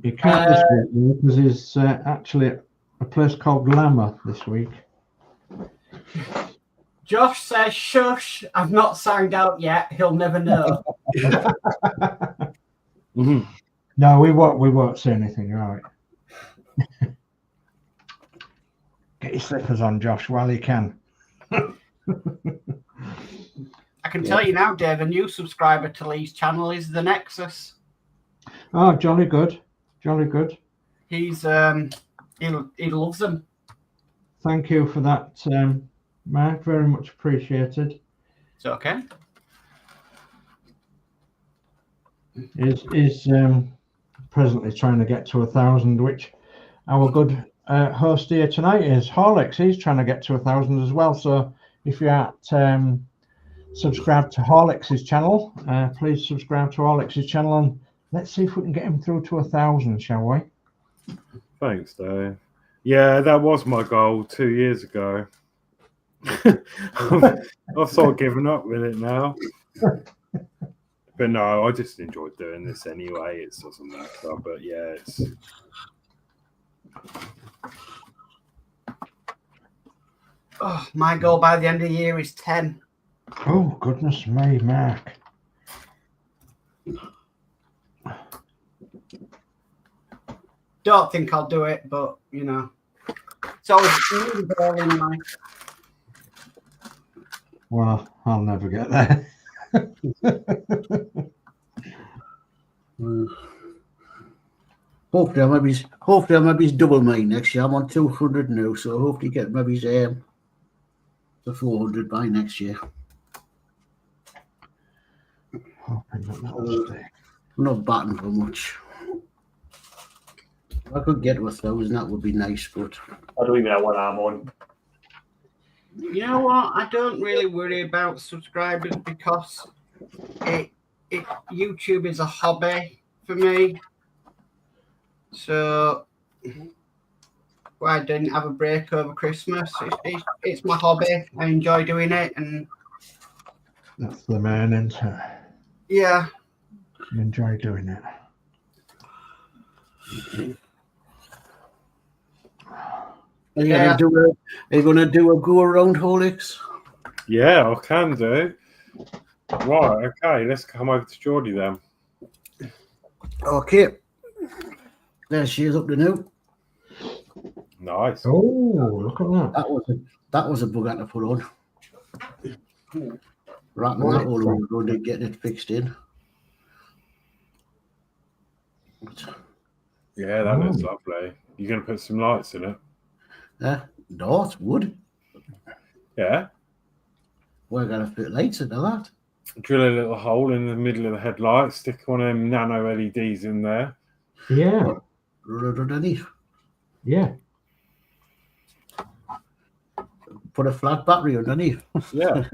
You can't this week because he's actually at a place called Lama this week. Josh says, shush, I've not signed out yet. He'll never know. No, we won't say anything, right? Get your slippers on, Josh, while you can. I can tell you now, Dave, a new subscriber to Lee's channel is the Nexus. Oh, jolly good. Jolly good. He's he loves them. Thank you for that, Mark. Very much appreciated. It's okay. Is presently trying to get to 1,000, which our good host here tonight is Horlixs. He's trying to get to 1,000 as well. So if you're at subscribe to Horlixs' channel, please subscribe to Horlixs' channel, and let's see if we can get him through to 1,000, shall we? Thanks, Dave. Yeah, that was my goal 2 years ago. I've sort of given up with it now. But no, I just enjoyed doing this anyway. It doesn't matter. But yeah, it's. Oh, my goal by the end of the year is 10. Oh, goodness me, Mark. Don't think I'll do it, but you know, it's always a goal in life. Well, I'll never get there. Hopefully I maybe double mine next year. I'm on 200 now, so hopefully get maybe to 400 by next year. Hoping that will stay. I'm not batting for much. If I could get to 1,000, that would be nice, but I don't even know what I'm on. You know what? I don't really worry about subscribers because YouTube is a hobby for me. So I didn't have a break over Christmas. It's my hobby. I enjoy doing it, and That's the man, isn't it? yeah. You enjoy doing it. are you gonna do a go around Horlixs? Yeah, I can do. Right, okay, let's come over to Geordie then. Okay. There she is up to now. Nice. Oh, look at that. That was a bug I had to put on. Wrapping that all over and getting it fixed in. Yeah, that looks lovely. You're going to put some lights in it? No, it's wood. Yeah. We're going to put lights into that. Drill a little hole in the middle of the headlight, stick one of them nano LEDs in there. Yeah, Run it underneath. yeah. Put a flat battery underneath. Yeah.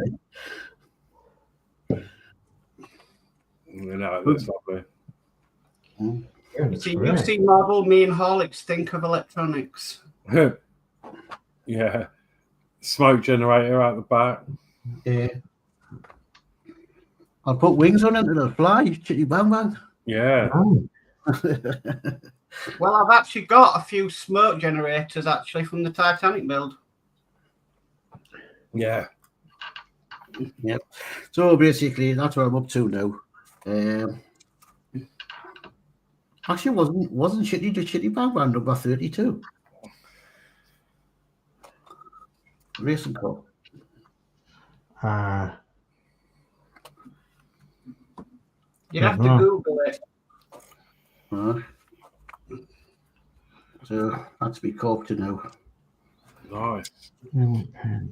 No, it looks lovely. Yeah, that's See, great. you see, model me and Horlicks think of electronics. Yeah. Smoke generator out the back. Yeah. I'll put wings on it and it'll fly. Chitty bang bang. Yeah. Oh, Well, I've actually got a few smoke generators actually from the Titanic build. Yeah. Yep. So basically, that's what I'm up to now. Actually, wasn't Chitty bang bang number 32? Racing car. You'd have to Google it. So that's me cork to now. Nice. right.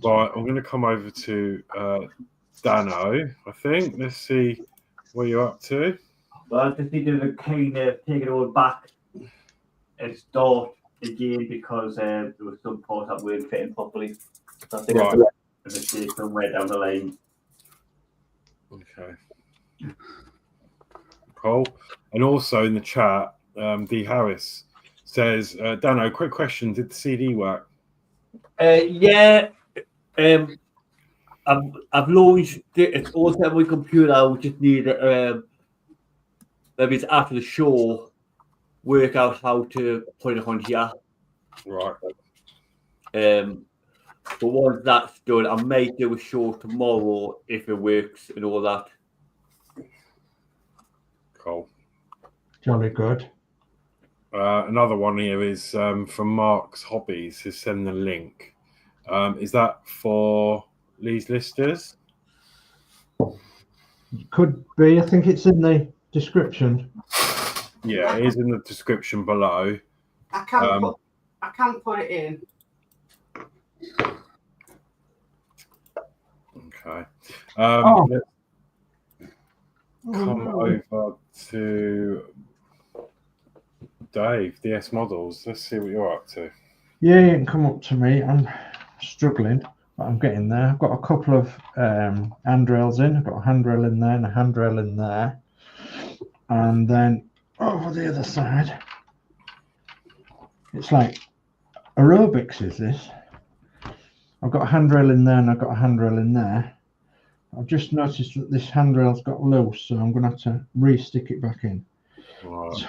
Right, I'm going to come over to Danno, I think. Let's see where you're up to. Well, I just needed to kind of take it all back and start again because there was some parts that weren't fitting properly. So I think Right. I made a mistake somewhere down the line. Okay. Cool. And also in the chat, D. Harris says, Danno, quick question. Did the CD work? Yeah. I've launched it. It's all set on my computer. I would just need maybe it's after the show, work out how to put it on here. Right. But once that's done, I may do a show tomorrow if it works and all that. Cool. Jolly good. Another one here is from Mark's Hobbies. He's send the link. Is that for Lee's Listers? Could be. I think it's in the description. Yeah, it is in the description below. I can't put it in. Okay. Oh. Let's come over to Dave, DS Models. Let's see what you're up to. Yeah, you can come up to me. I'm struggling, but I'm getting there. I've got a couple of handrails in. I've got a handrail in there and a handrail in there. And then over the other side, it's like aerobics is this. I've got a handrail in there and I've got a handrail in there. I've just noticed that this handrail's got loose, so I'm going to have to re-stick it back in. Right.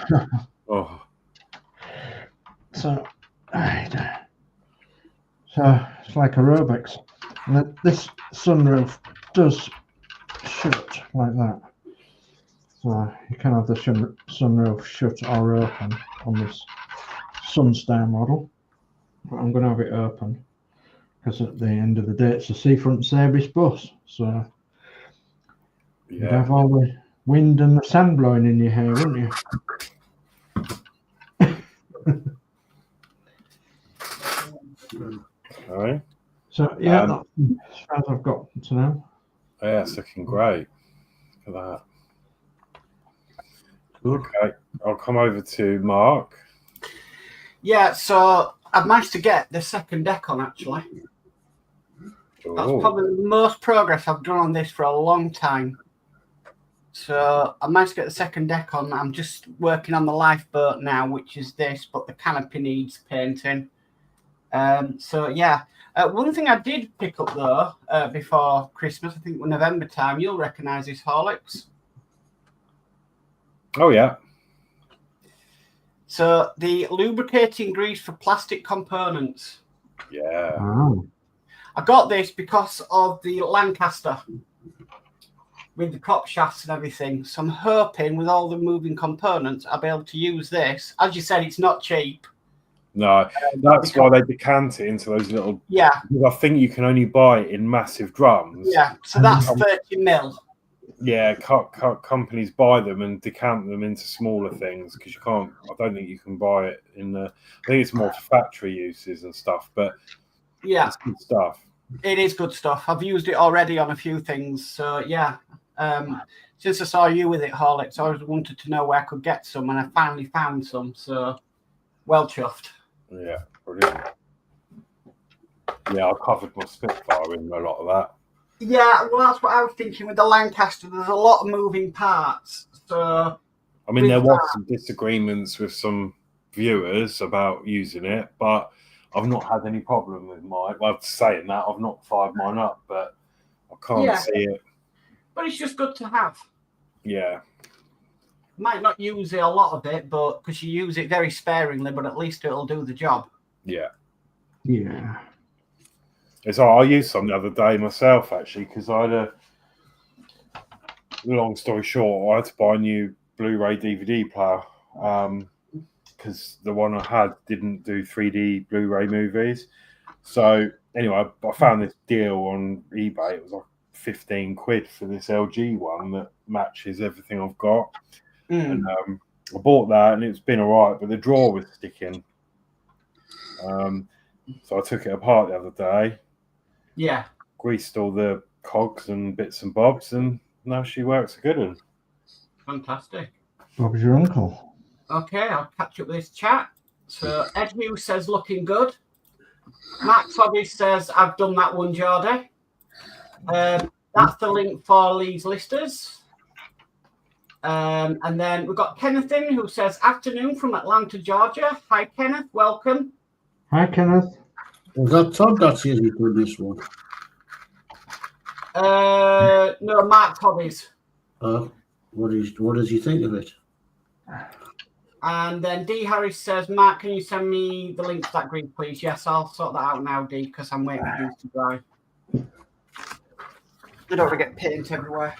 Oh, So it's like aerobics. And this sunroof does shut like that. So you can have the sunroof shut or open on this Sunstar model. But I'm going to have it open because at the end of the day it's a seafront service bus. So you'd yeah. have all the wind and the sand blowing in your hair, wouldn't you? Okay. So yeah, that's as far as I've got to know. Yeah, it's looking great. Look at that. Okay, I'll come over to Mark. Yeah, so I've managed to get the second deck on, actually. That's Ooh. probably the most progress I've done on this for a long time. So I managed to get the second deck on. I'm just working on the lifeboat now, which is this, but the canopy needs painting. So yeah, one thing I did pick up though before Christmas, I think it was November time, you'll recognise this Horlicks. Oh yeah. So the lubricating grease for plastic components. Yeah. Oh. I got this because of the Lancaster with the prop shafts and everything. So I'm hoping with all the moving components, I'll be able to use this. As you said, it's not cheap. No, that's why they decant it into those little. Yeah. I think you can only buy it in massive drums. Yeah. So that's 30 mil. Yeah, companies buy them and decant them into smaller things because you can't. I don't think you can buy it in the. I think it's more for factory uses and stuff, but yeah, it's good stuff. It is good stuff. I've used it already on a few things, so yeah. Since I saw you with it, Horlicks, I always wanted to know where I could get some, and I finally found some. So, well chuffed. Yeah, brilliant. Yeah, I covered my Spitfire in a lot of that. Yeah, well, that's what I was thinking with the Lancaster. There's a lot of moving parts. So, I mean, there was some disagreements with some viewers about using it, but I've not had any problem with mine. Well, saying that, I've not fired mine up, but I can't see it. But it's just good to have. Yeah. Might not use it a lot of it, but because you use it very sparingly, but at least it'll do the job. Yeah. Yeah. It's I used some the other day myself actually because I had a. Long story short, I had to buy a new Blu-ray DVD player because the one I had didn't do 3D Blu-ray movies. So anyway, I found this deal on eBay. It was like 15 quid for this LG one that matches everything I've got. And I bought that and it's been all right, but the drawer was sticking. So I took it apart the other day. Yeah. Greased all the cogs and bits and bobs, and now she works a good one. Fantastic. Bob's your uncle. Okay, I'll catch up with this chat. So Ed Hughes says looking good. Max Hobbies says I've done that one, Geordie. That's the link for Lee's listers. And then we've got Kenneth in who says afternoon from Atlanta, Georgia. Hi Kenneth, welcome. Hi Kenneth. Was that Todd that says he did this one? No, Mark Hobbies. What does he think of it? And then D Harris says, Mark, can you send me the link to that group, please? Yes, I'll sort that out now, D, because I'm waiting for you to dry. I don't want to get paint everywhere.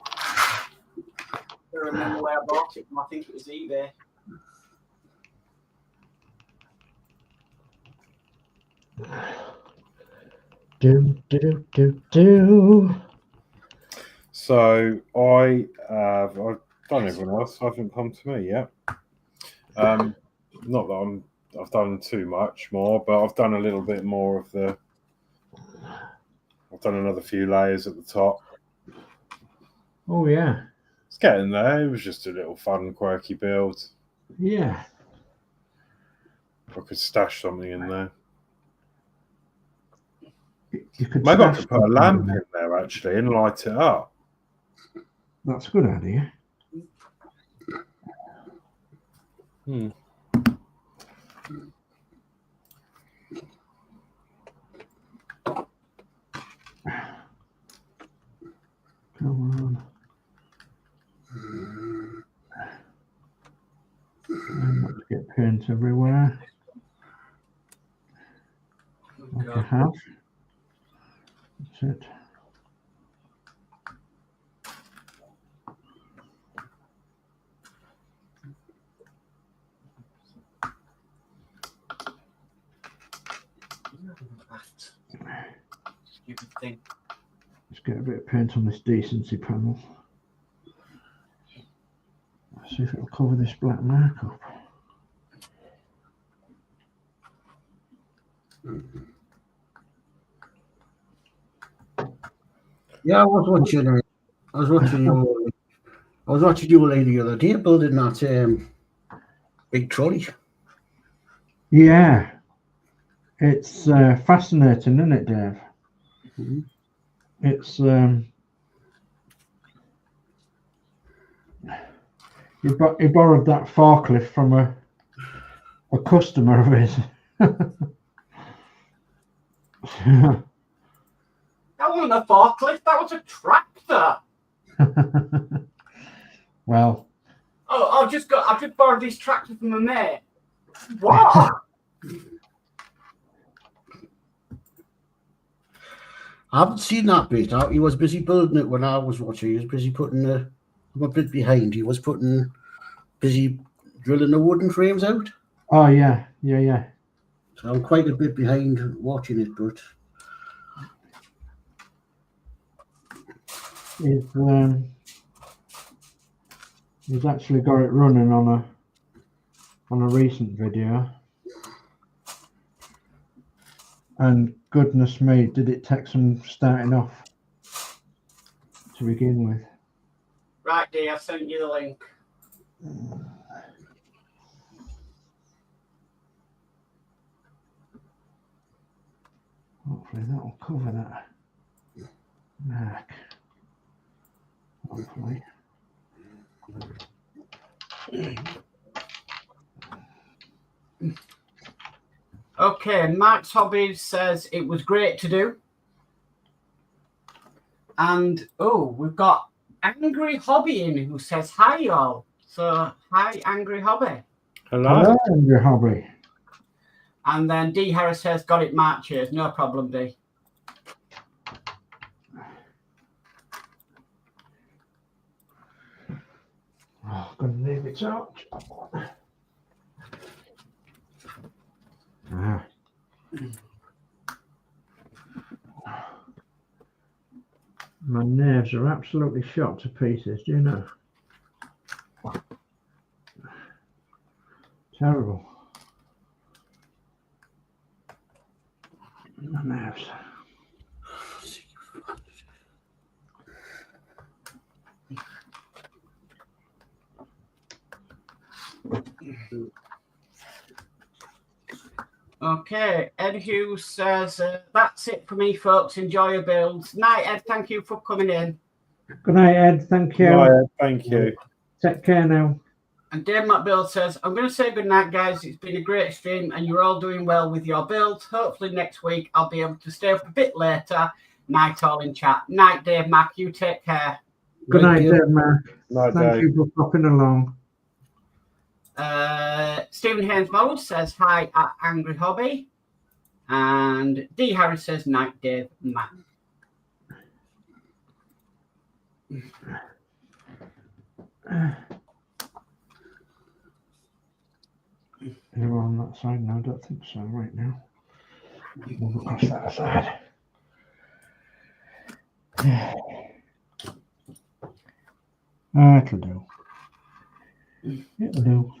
I don't remember where I bought it from. I think it was eBay. So I've done everyone else. Hasn't come to me yet. Not that I've done too much more, but I've done a little bit more of the. I've done another few layers at the top. Oh yeah. It's getting there. It was just a little fun, quirky build. Yeah. I could stash something in there. You could Maybe I stash could put a lamp in there actually and light it up. That's a good idea. paint everywhere. Like I have. That's it. Stupid thing. Let's get a bit of paint on this decency panel. Let's see if it'll cover this black mark up. Yeah, I was watching you lady the other day building that big trolley. Yeah, it's fascinating, isn't it, Dave? Mm-hmm. It's he borrowed that forklift from a customer of his. That wasn't a forklift, that was a tractor. Well, I've just borrowed this tractor from a mate. What? I haven't seen that bit. He was busy building it when I was watching. He was busy putting I'm a bit behind. He was busy drilling the wooden frames out. oh yeah. So I'm quite a bit behind watching it, but He's actually got it running on a recent video, and goodness me, did it take some starting off to begin with. Right, Dee, I've sent you the link. Hopefully that'll cover that mark. Hopefully. Okay, Mark's Hobbies says it was great to do. And we've got Angry Hobby in who says hi y'all. So hi Angry Hobby. Hello. Angry Hobby. And then D Harris says got it Mark, cheers. No problem, D. Oh, I'm gonna leave it out. My nerves are absolutely shot to pieces, do you know? Terrible. My nerves. Okay, Ed Hughes says that's it for me, folks. Enjoy your builds. Night, Ed. Thank you for coming in. Good night, Ed. Thank you. Right, thank you. Take care now. And Dave Builds says, I'm going to say good night, guys. It's been a great stream and you're all doing well with your builds. Hopefully next week I'll be able to stay up a bit later. Night all in chat. Night, Dave, Mac. You take care. Good night, Dave, Mark. Night, Thank Dave. you for popping along. Stephen Haynes Mode says hi at Angry Hobby. And D Harris says night, Dave, Mac. You're on that side now? I don't think so right now. Move across that side. It'll do. It'll do.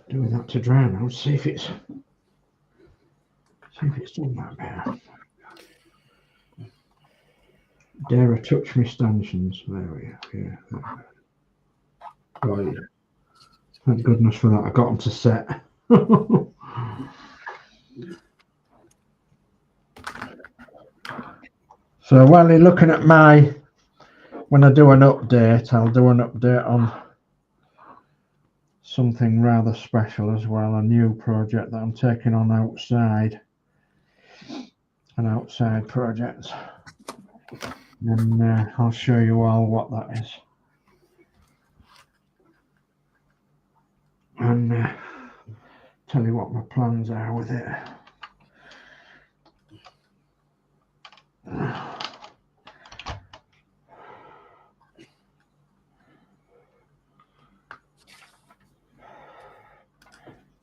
Doing that to dry now. See if it's done that better. Dare I touch my stanchions? There we go. Yeah. Right. Thank goodness for that. I got them to set. So while you're looking at when I do an update, I'll do an update on something rather special as well, a new project that I'm taking on outside. an outside project. And I'll show you all what that is. And tell you what my plans are with it.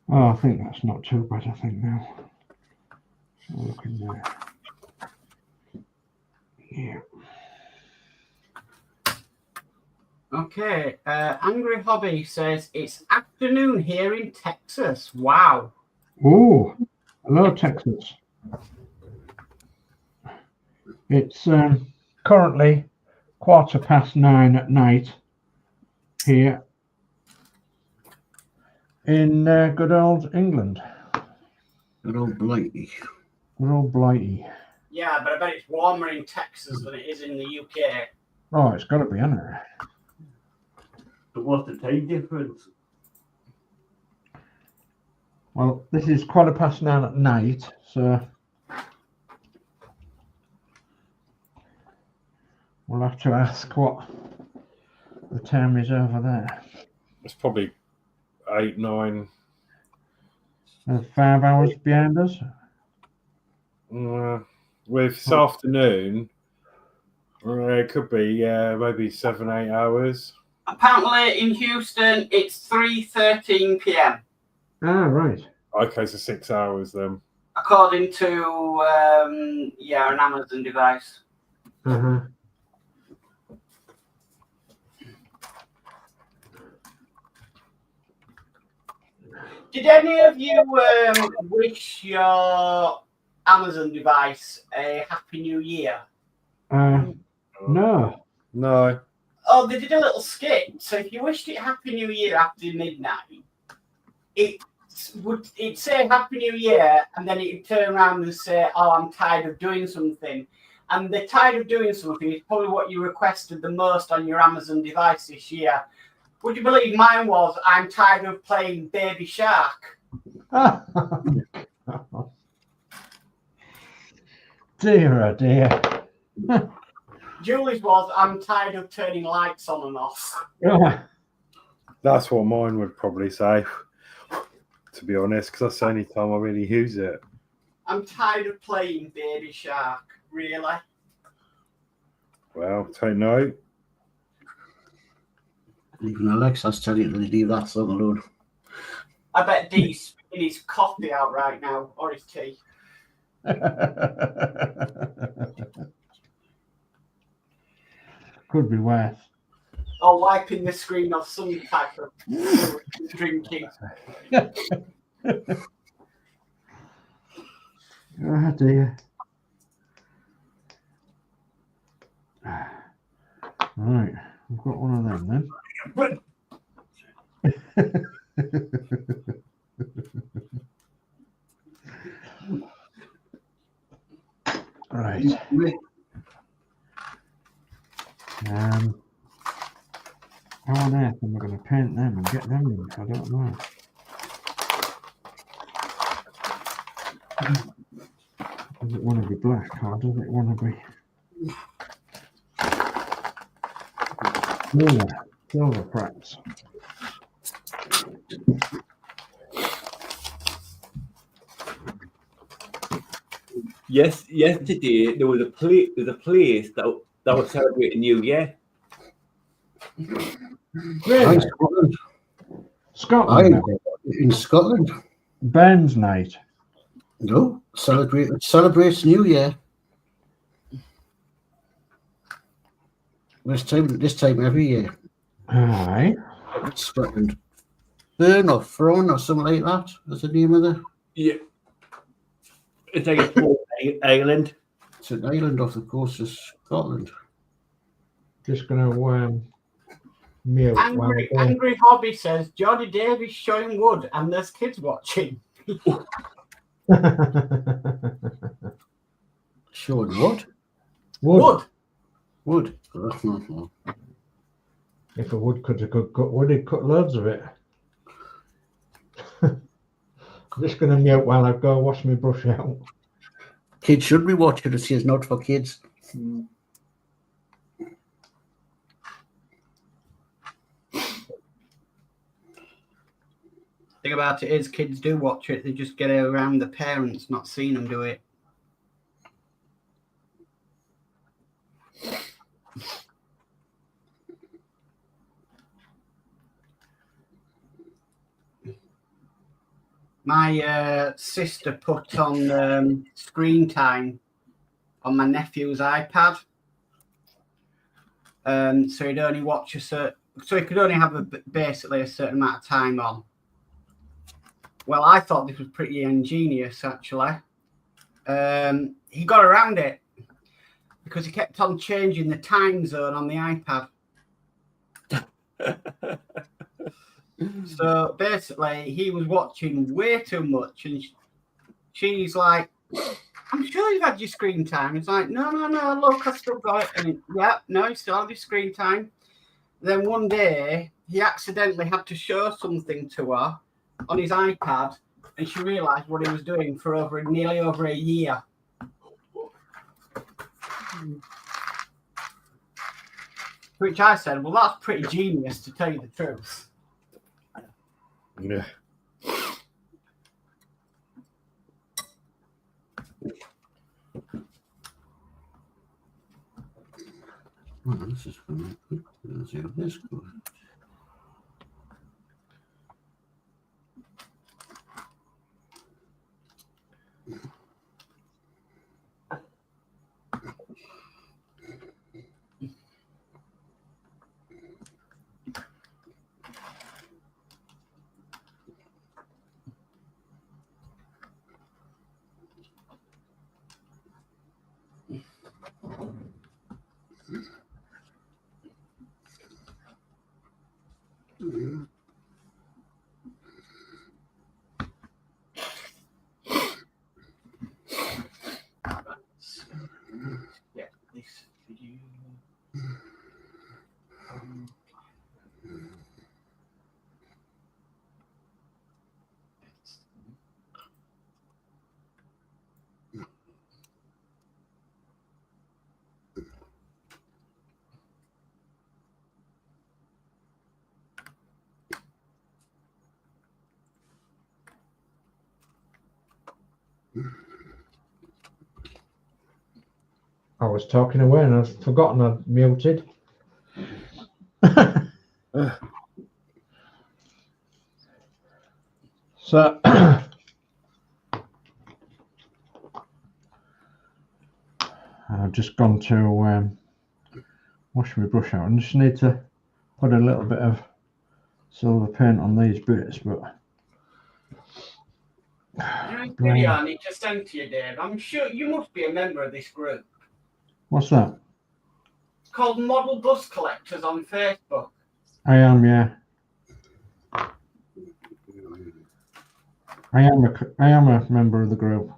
Oh, I think that's not too bad, I think now. Look in there. Yeah. Okay, Angry Hobby says it's afternoon here in Texas. Wow. Oh, hello, Texas. It's currently 9:15 at night here in good old England. Good old Blighty. Good old Blighty. Yeah, but I bet it's warmer in Texas than it is in the UK. Oh, it's got to be, hasn't it? But what's the time difference? Well, this is 9:15 at night, so we'll have to ask what the time is over there. It's probably 8, 9. 5 hours behind us. With this afternoon, it could be maybe 7, 8 hours. Apparently in Houston, it's 3:13 p.m. Ah, right. Okay, so 6 hours then. according to an Amazon device. Uh-huh. Did any of you wish your Amazon device a Happy New Year? No. No. Oh, they did a little skit. So if you wished it Happy New Year after midnight, it'd say Happy New Year, and then it'd turn around and say, "Oh, I'm tired of doing something." And the tired of doing something is probably what you requested the most on your Amazon device this year. Would you believe mine was, "I'm tired of playing Baby Shark"? Dear, oh dear. Julie's was, "I'm tired of turning lights on and off." That's what mine would probably say, to be honest, because that's the only time I really use it. "I'm tired of playing Baby Shark." Really? Well, take note. Even Alexa's telling you to leave that song alone. I bet Dee's spitting his coffee out right now, or his tea. Could be worse. Or wiping the screen off some type of drinking. Oh dear. Right, I've got one of them then. Right. How on earth am I going to paint them and get them in? I don't know. Does it want to be black or does it want to be silver perhaps? Yesterday there was a place that was celebrating New Year. Really? Scotland. In Scotland. Burns night. No, celebrates New Year. This time every year. Aye. Scotland. Burn or Fron or something like that. That's the name of the. Yeah. It's like a small island. It's an island off the coast of Scotland. Just going to mute. Angry Hobby says, "Geordie Dave is showing wood and there's kids watching." Showing what? Wood. Wood. If a woodcutter could cut wood, he'd cut loads of it. I'm just going to mute while I go wash my brush out. Kids should be watching it. It's not for kids. Thing about it is, kids do watch it. They just get around the parents not seeing them do it. My sister put on screen time on my nephew's iPad, so he'd only watch so he could only have basically a certain amount of time on. Well, I thought this was pretty ingenious, actually. He got around it because he kept on changing the time zone on the iPad. So basically, he was watching way too much, and she's like, "I'm sure you've had your screen time." He's like, "No, look, I still got it." And yeah, no, you still have your screen time. Then one day, he accidentally had to show something to her on his iPad, and she realised what he was doing for nearly over a year. Which I said, well, that's pretty genius, to tell you the truth. Yeah. Oh, this is going to let's see how this goes. Yeah, this video. I was talking away and I've forgotten I'd muted. So I've just gone to wash my brush out. I just need to put a little bit of silver paint on these bits, but Video I need to send to you, Dave. I'm sure you must be a member of this group. what's that? It's called Model Bus Collectors on Facebook. I am, yeah. I am a member of the group.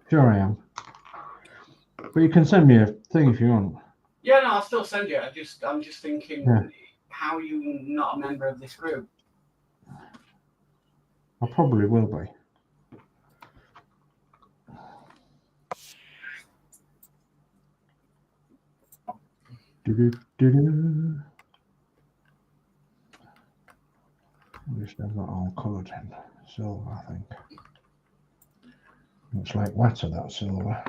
Sure I am. But you can send me a thing if you want. Yeah, no, I'll still send you. I'm just thinking, Yeah. how are you not a member of this group? I probably will be. Do-do-do-do. At least I've got all coloured in silver, I think. Looks like wetter, that silver.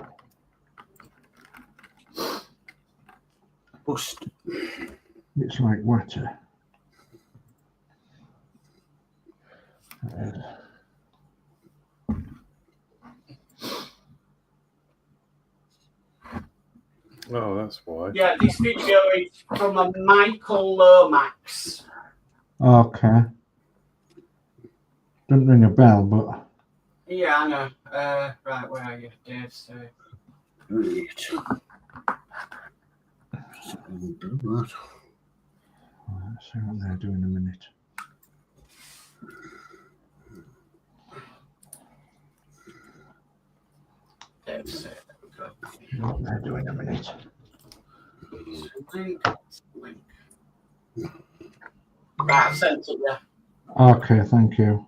Bust. It's like wetter. It is. Oh, that's why. Yeah, this video is from a Michael Lomax. Okay. Doesn't ring a bell, but Yeah, I know. Right, where are you, Dave? So, Right. Do that. let's see what they're doing in a minute. Dave, so, What they're doing in a minute. link. Right, I've sent it, yeah. Okay, thank you.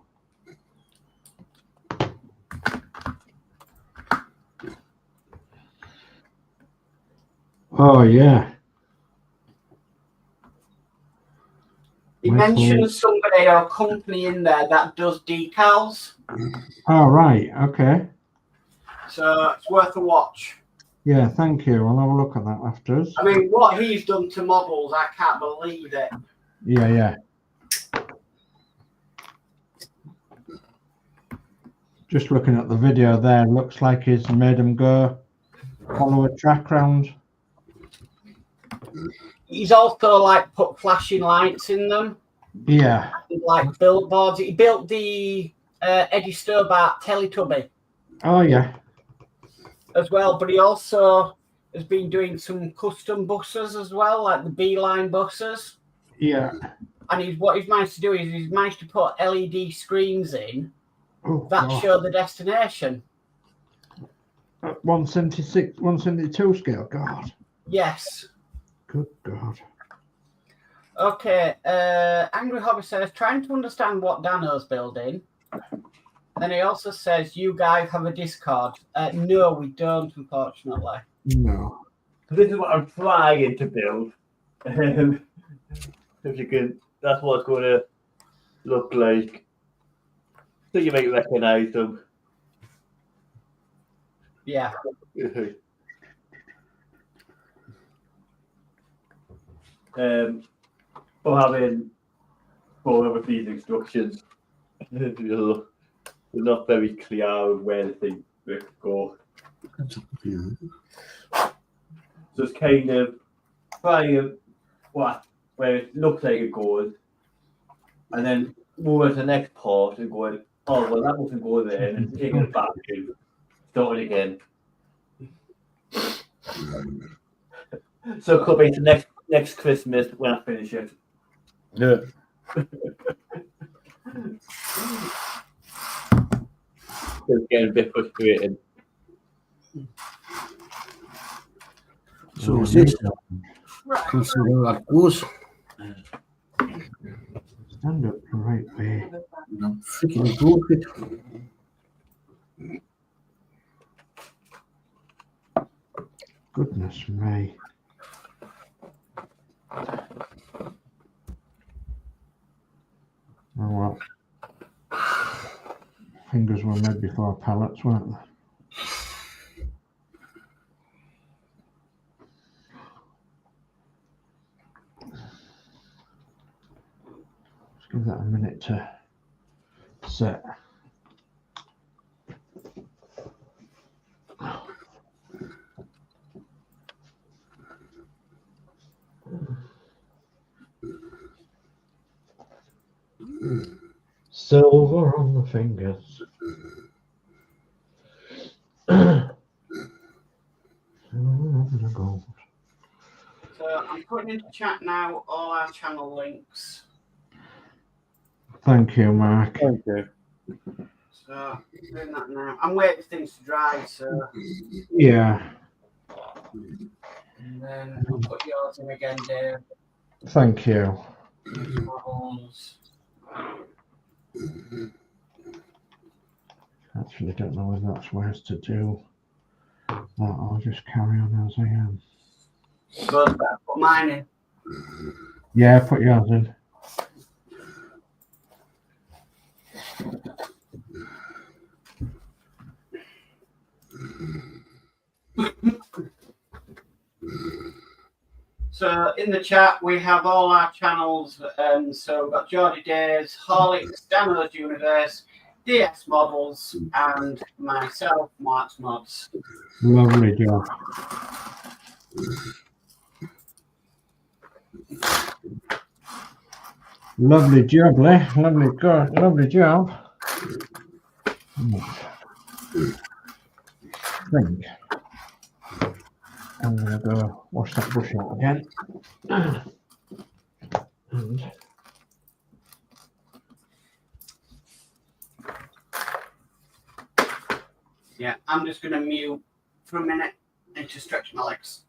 Oh yeah. He Michael. mentioned somebody or company in there that does decals, Oh right. Okay. so it's worth a watch. Yeah. Thank you. I'll have a look at that afterwards. I mean, what he's done to models, I can't believe it. Yeah. Yeah. Just looking at the video there, looks like he's made him go follow a track round. He's also like put flashing lights in them, Yeah. like billboards. He built the Eddie Stobart Teletubby Oh yeah. as well, but he also has been doing some custom buses as well, like the B-line buses. Yeah. And what he's managed to do is he's managed to put LED screens in Oh, that God. show the destination. 176, 172 scale. God. Yes. Good God. Okay. Angry Hobby says, trying to understand what Danno's building. Then he also says, you guys have a Discord. No, we don't, unfortunately. No. This is what I'm trying to build. If you can, that's what it's going to look like. So you might recognise them. Yeah. For having four of these instructions, they're not very clear on where the thing will go. So it's kind of trying where it looks like it goes, and then move to the next part and going, oh well, that doesn't go there, and then taking it back and starting again. So it could be the next Christmas when I finish it. Yeah. It's getting a bit frustrating. So is this? Consider that goes. Stand up the right way. Freaking broke it. Goodness me. Oh well. Fingers were made before pallets, weren't they? Let's give that a minute to set. Silver on the fingers. Silver on the gold. So I'm putting into chat now all our channel links. Thank you, Mark. Thank you. So doing that now. I'm waiting for things to dry, so Yeah, and then I'll put yours in again, Dave. thank you. Models. Actually, don't know whether that's where to do. Well, I'll just carry on as I am. Good. Put mine in. Yeah, put yours in. So in the chat we have all our channels, so we've got Geordie Dave, Horlixs, Danno's Universe, DS Models, and myself, Modz. Lovely job. Lovely job, Lee. Lovely job. I think I'm gonna go wash that brush out again. And Yeah, I'm just going to mute for a minute and to stretch my legs.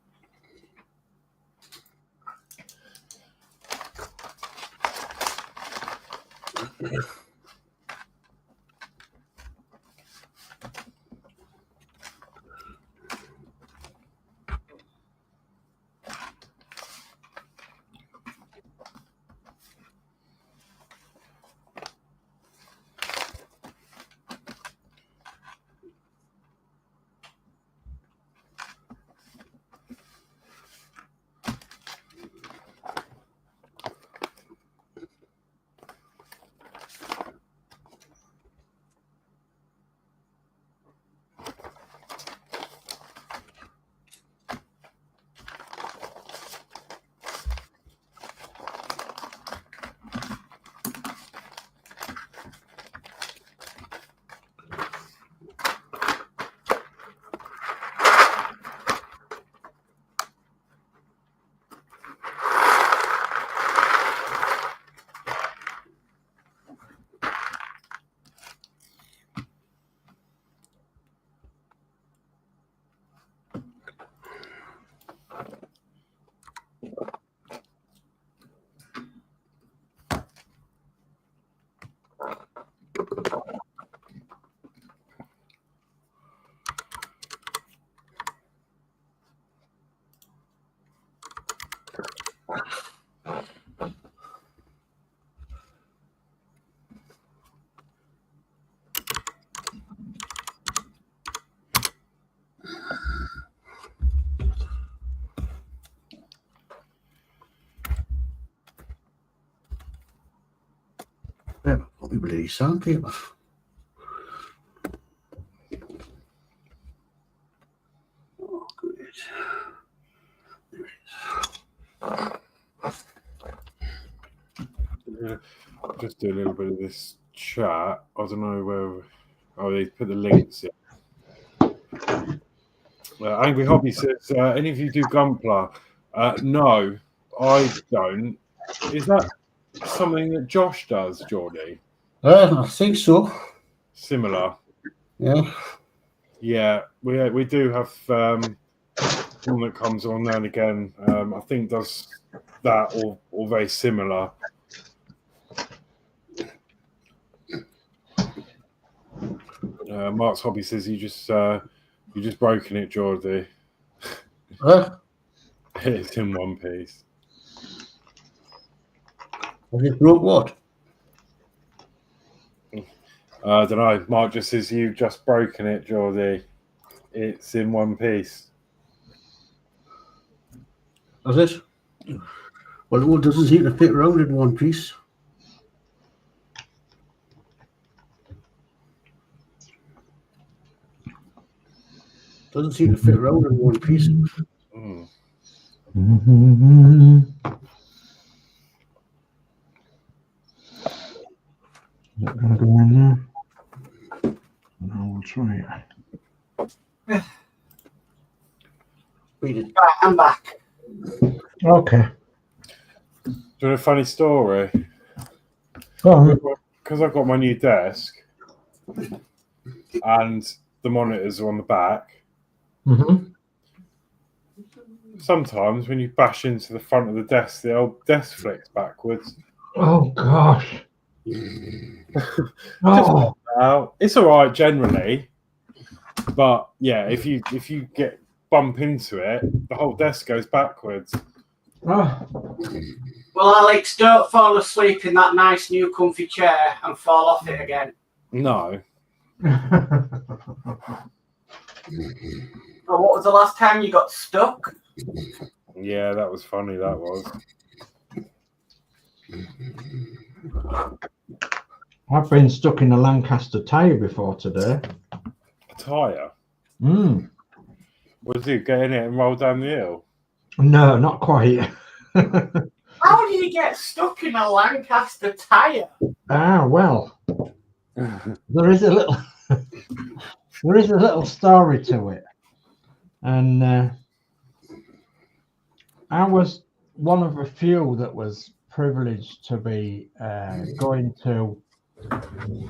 Yeah, got me bloody sandpaper. Oh, great. There it is. Just do a little bit of this chat. I don't know where. Oh, they put the links in. Angry Hobby says, any of you do Gunpla? No, I don't. Is that something that Josh does, Geordie? I think so. Similar. Yeah. Yeah, we do have one that comes on now and again. I think does that or very similar. Mark's Hobby says you just broken it, Geordie. It's in one piece. Have you broke what? I don't know. Mark just says you've just broken it, Geordie. It's in one piece. Is it? Well, it doesn't seem to fit around in one piece. Doesn't seem to fit around in one piece. Mm. Is it going to go in there? No, we'll try it. Read it. Right, I'm back. Okay. Do you want a funny story? Go on. Because I've got my new desk and the monitors are on the back. Mm-hmm. Sometimes when you bash into the front of the desk, the old desk flicks backwards. Oh gosh. Oh. It's all right generally, but yeah, if you get bump into it, the whole desk goes backwards. Oh. Well, Alex, don't fall asleep in that nice new comfy chair and fall off it again. No. Oh, what was the last time you got stuck? Yeah, that was funny. That was. I've been stuck in a Lancaster tyre before today. A tyre? Mm. What did you get in it and roll down the hill? No, not quite. How do you get stuck in a Lancaster tyre? Well, there is a little story to it, and I was one of a few that was privileged to be going to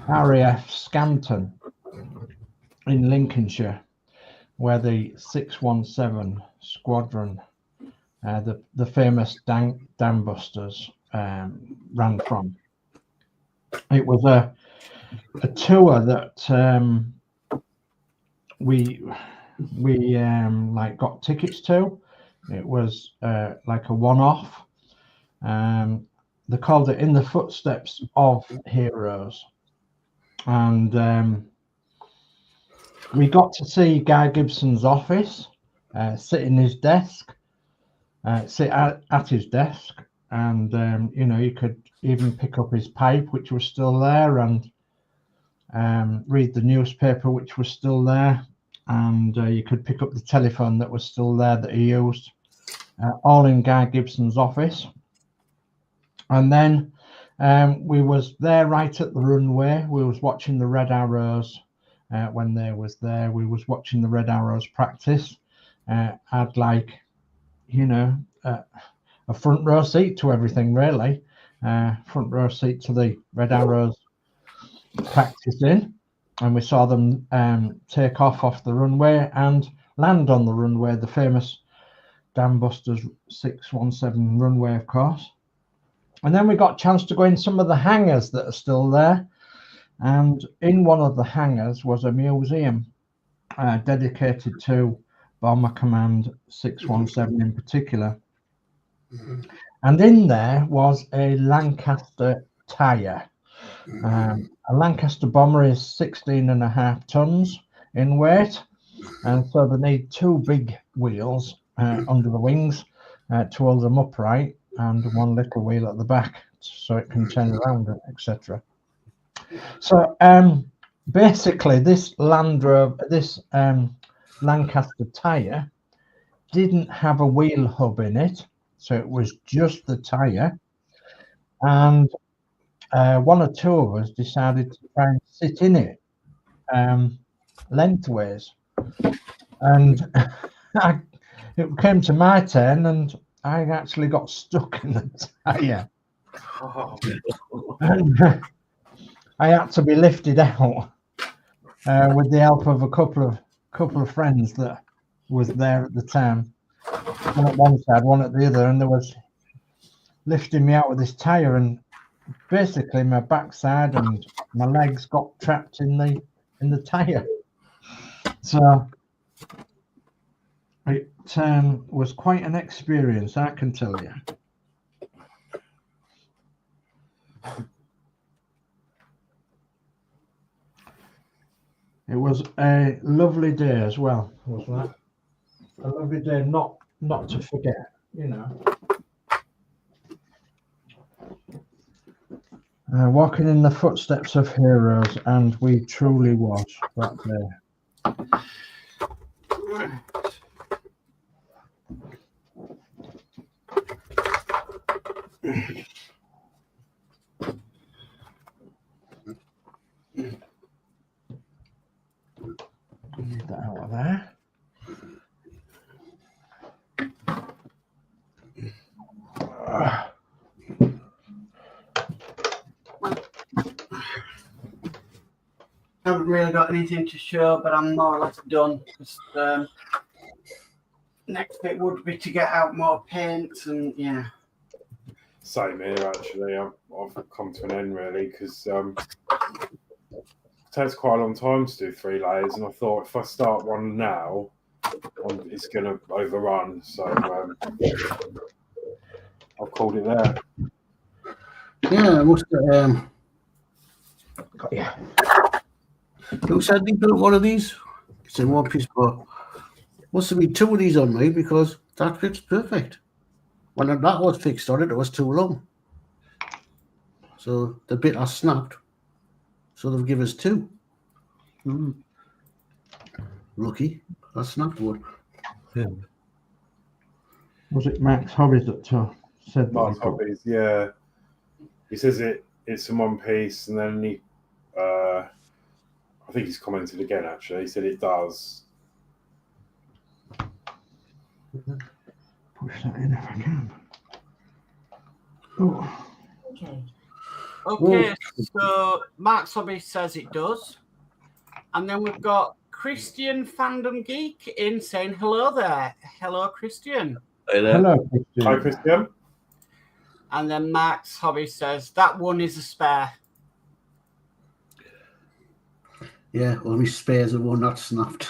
RAF Scampton in Lincolnshire, where the 617 Squadron, the famous Dam Busters, ran from. It was a tour that we like got tickets to. It was like a one-off. They called it In the Footsteps of Heroes, and we got to see Guy Gibson's office, sit in his desk, sit at his desk, and you know, you could even pick up his pipe, which was still there, and read the newspaper, which was still there, and you could pick up the telephone that was still there that he used, all in Guy Gibson's office. And then we was there right at the runway. We was watching the Red Arrows when they was there. We was watching the Red Arrows practice. Had like, you know, a front row seat to everything, really. Front row seat to the Red Arrows practicing, and we saw them take off the runway and land on the runway, the famous Dam Busters 617 runway, of course. And then we got a chance to go in some of the hangars that are still there, and in one of the hangars was a museum dedicated to Bomber Command 617 in particular. And in there was a Lancaster tyre. A Lancaster bomber is 16.5 tons in weight, and so they need two big wheels under the wings to hold them upright, and one little wheel at the back so it can turn around, etc. So basically, this Lancaster tyre didn't have a wheel hub in it, so it was just the tyre. And one or two of us decided to try and sit in it lengthways. And it came to my turn, and I actually got stuck in the tyre. Oh, And I had to be lifted out with the help of a couple of friends that was there at the time. One at one side, one at the other, and there was lifting me out with this tyre, and basically my backside and my legs got trapped in the tyre. So it was quite an experience, I can tell you. It was a lovely day as well, wasn't it? A lovely day, not to forget, you know. Walking in the footsteps of heroes, and we truly was that day. Get that out of there. Haven't really got anything to show, but I'm more or less done. Just, next bit would be to get out more paints and yeah. same here, actually. I've come to an end, really, because it takes quite a long time to do 3 layers, and I thought if I start one now, it's going to overrun. So I've called it there. Yeah, I must Got you. who said he built one of these? It's in one piece, but must have been 2 of these on me because that fits perfect. When that was fixed on it, it was too long. So the bit I snapped, so they've given us 2. Lucky, I snapped one. Yeah. Was it Max Hobbies that said that? Mark's Hobbies, yeah. He says it's in one piece, and then he, I think he's commented again, actually. He said it does. Push that in if I can. Oh. Okay, so Mark's Hobby says it does. And then we've got Christian Fandom Geek in saying hello there. Hello, Christian. Hey there. Hello, Christian. Hi, Christian. And then Mark's Hobby says that one is a spare. Yeah, only spares and one not snapped.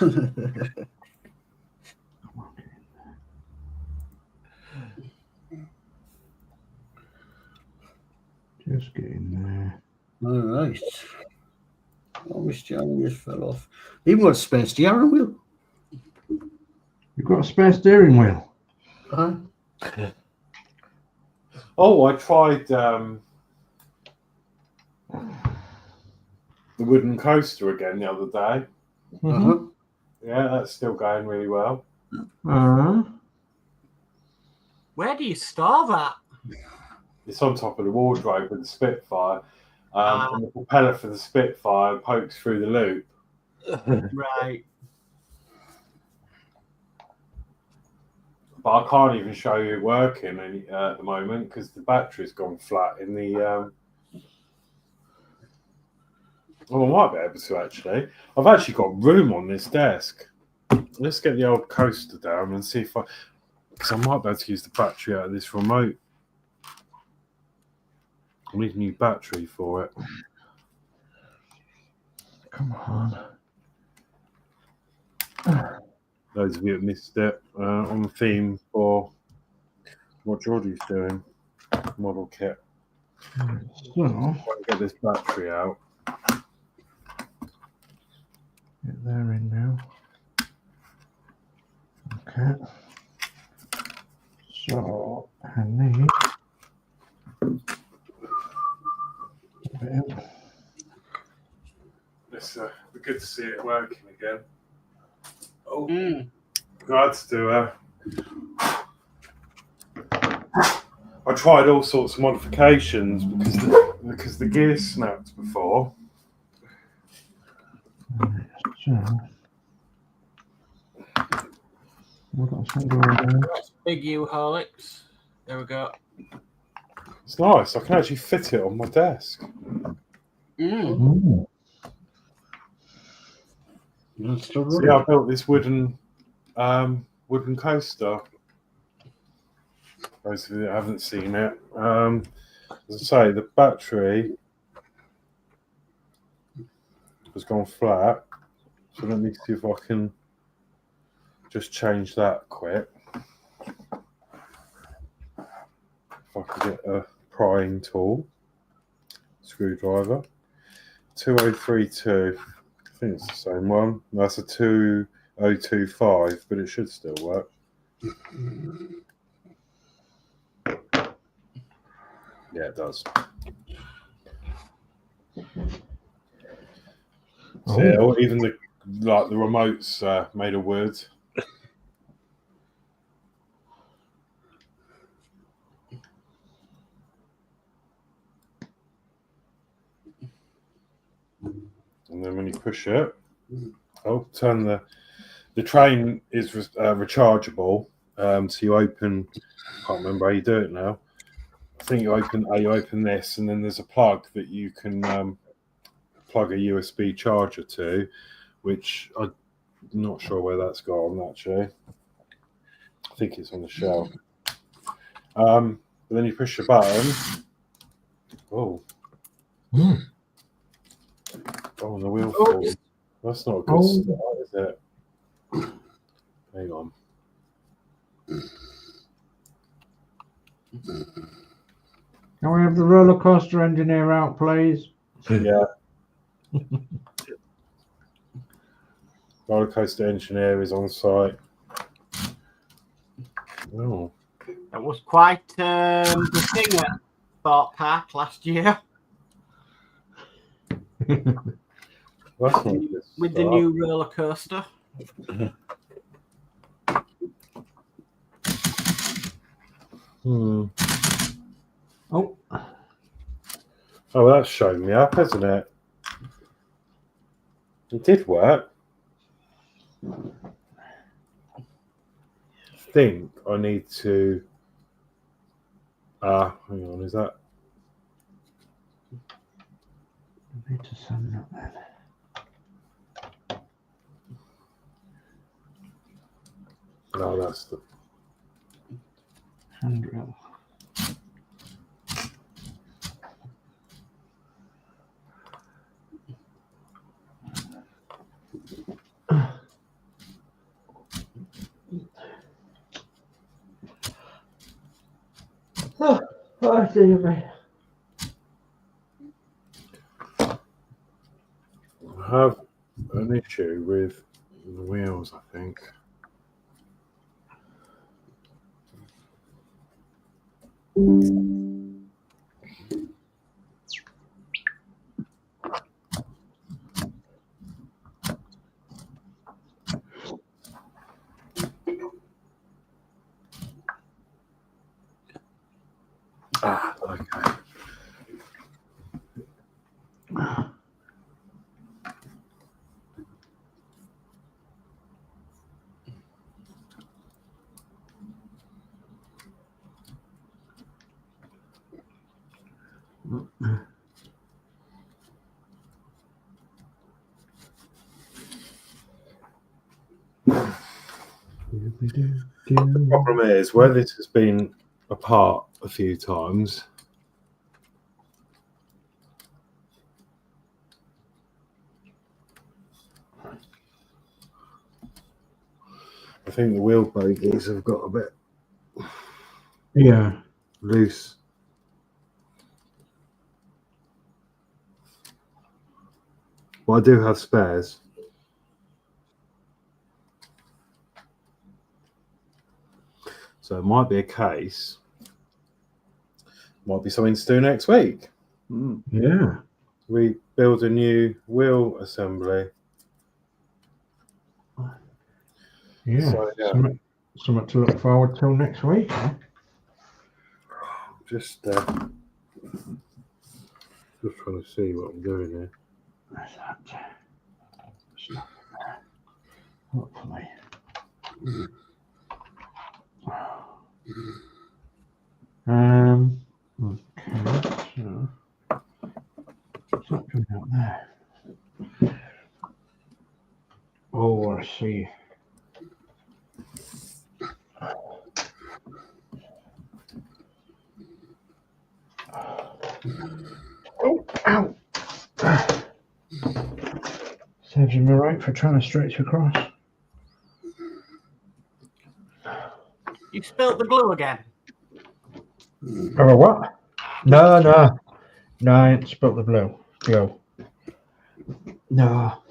Just get in there. All right. Oh, my steering just fell off. Even got a spare steering wheel. You've got a spare steering wheel. Oh, I tried the wooden coaster again the other day. Mm-hmm. Yeah, that's still going really well. Where do you store that? It's on top of the wardrobe with the Spitfire. And the propeller for the Spitfire pokes through the loop. Right. But I can't even show you it working at the moment because the battery's gone flat in the... Well, I might be able to, actually. I've actually got room on this desk. Let's get the old coaster down and see if I... Because I might be able to use the battery out of this remote. I need a new battery for it. Come on. Those of you that missed it, on the theme for what Geordie's doing. Model kit. So, Get this battery out. get there in now. Okay. So, I need. It's good to see it working again. Oh, Mm. glad to do I tried all sorts of modifications because the gear snapped before. So, we've got some going. Big U Horlicks. There we go. It's nice. I can actually fit it on my desk. Mm. See, I built this wooden coaster. Those of you that haven't seen it, as I say, the battery has gone flat. So let me see if I can just change that quick. If I can get a prying tool, screwdriver, 2032. I think it's the same one. That's a 2025, but it should still work. Yeah, it does. So, yeah, even the remote's made of wood. And then when you push it, turn the train is rechargeable. So you open. I can't remember how you do it now. I think you open this, and then there's a plug that you can plug a USB charger to, which I'm not sure where that's gone actually. I think it's on the shelf. But then you push the button. Oh. Oh, and the wheel falls. That's not a good start, is it? Hang on. Can we have the roller coaster engineer out, please? Yeah. Roller coaster engineer is on site. Oh. That was quite the thing at Thought Park last year. That's not good With the start. new roller coaster. Oh, that's shown me up, hasn't it? It did work. I think I need to. Hang on, is that? I need to send that then. No, that's the. Handrail. I see you, mate. I have an issue with the wheels, I think. Okay. The problem is where this has been apart a few times. I think the wheel bogies have got a bit Yeah. loose. Well, I do have spares. So it might be a case. Might be something to do next week. Yeah. We build a new wheel assembly. Yeah. So, yeah. Something to look forward to next week. Huh? Just trying to see what I'm doing here. Where's that? Stuff in there. Hopefully. Okay, so what's that coming out there? Oh, I see. Oh, ow! Serves me right for trying to stretch across. You spilled the glue again. Oh, what? No, I ain't spilt the glue. No.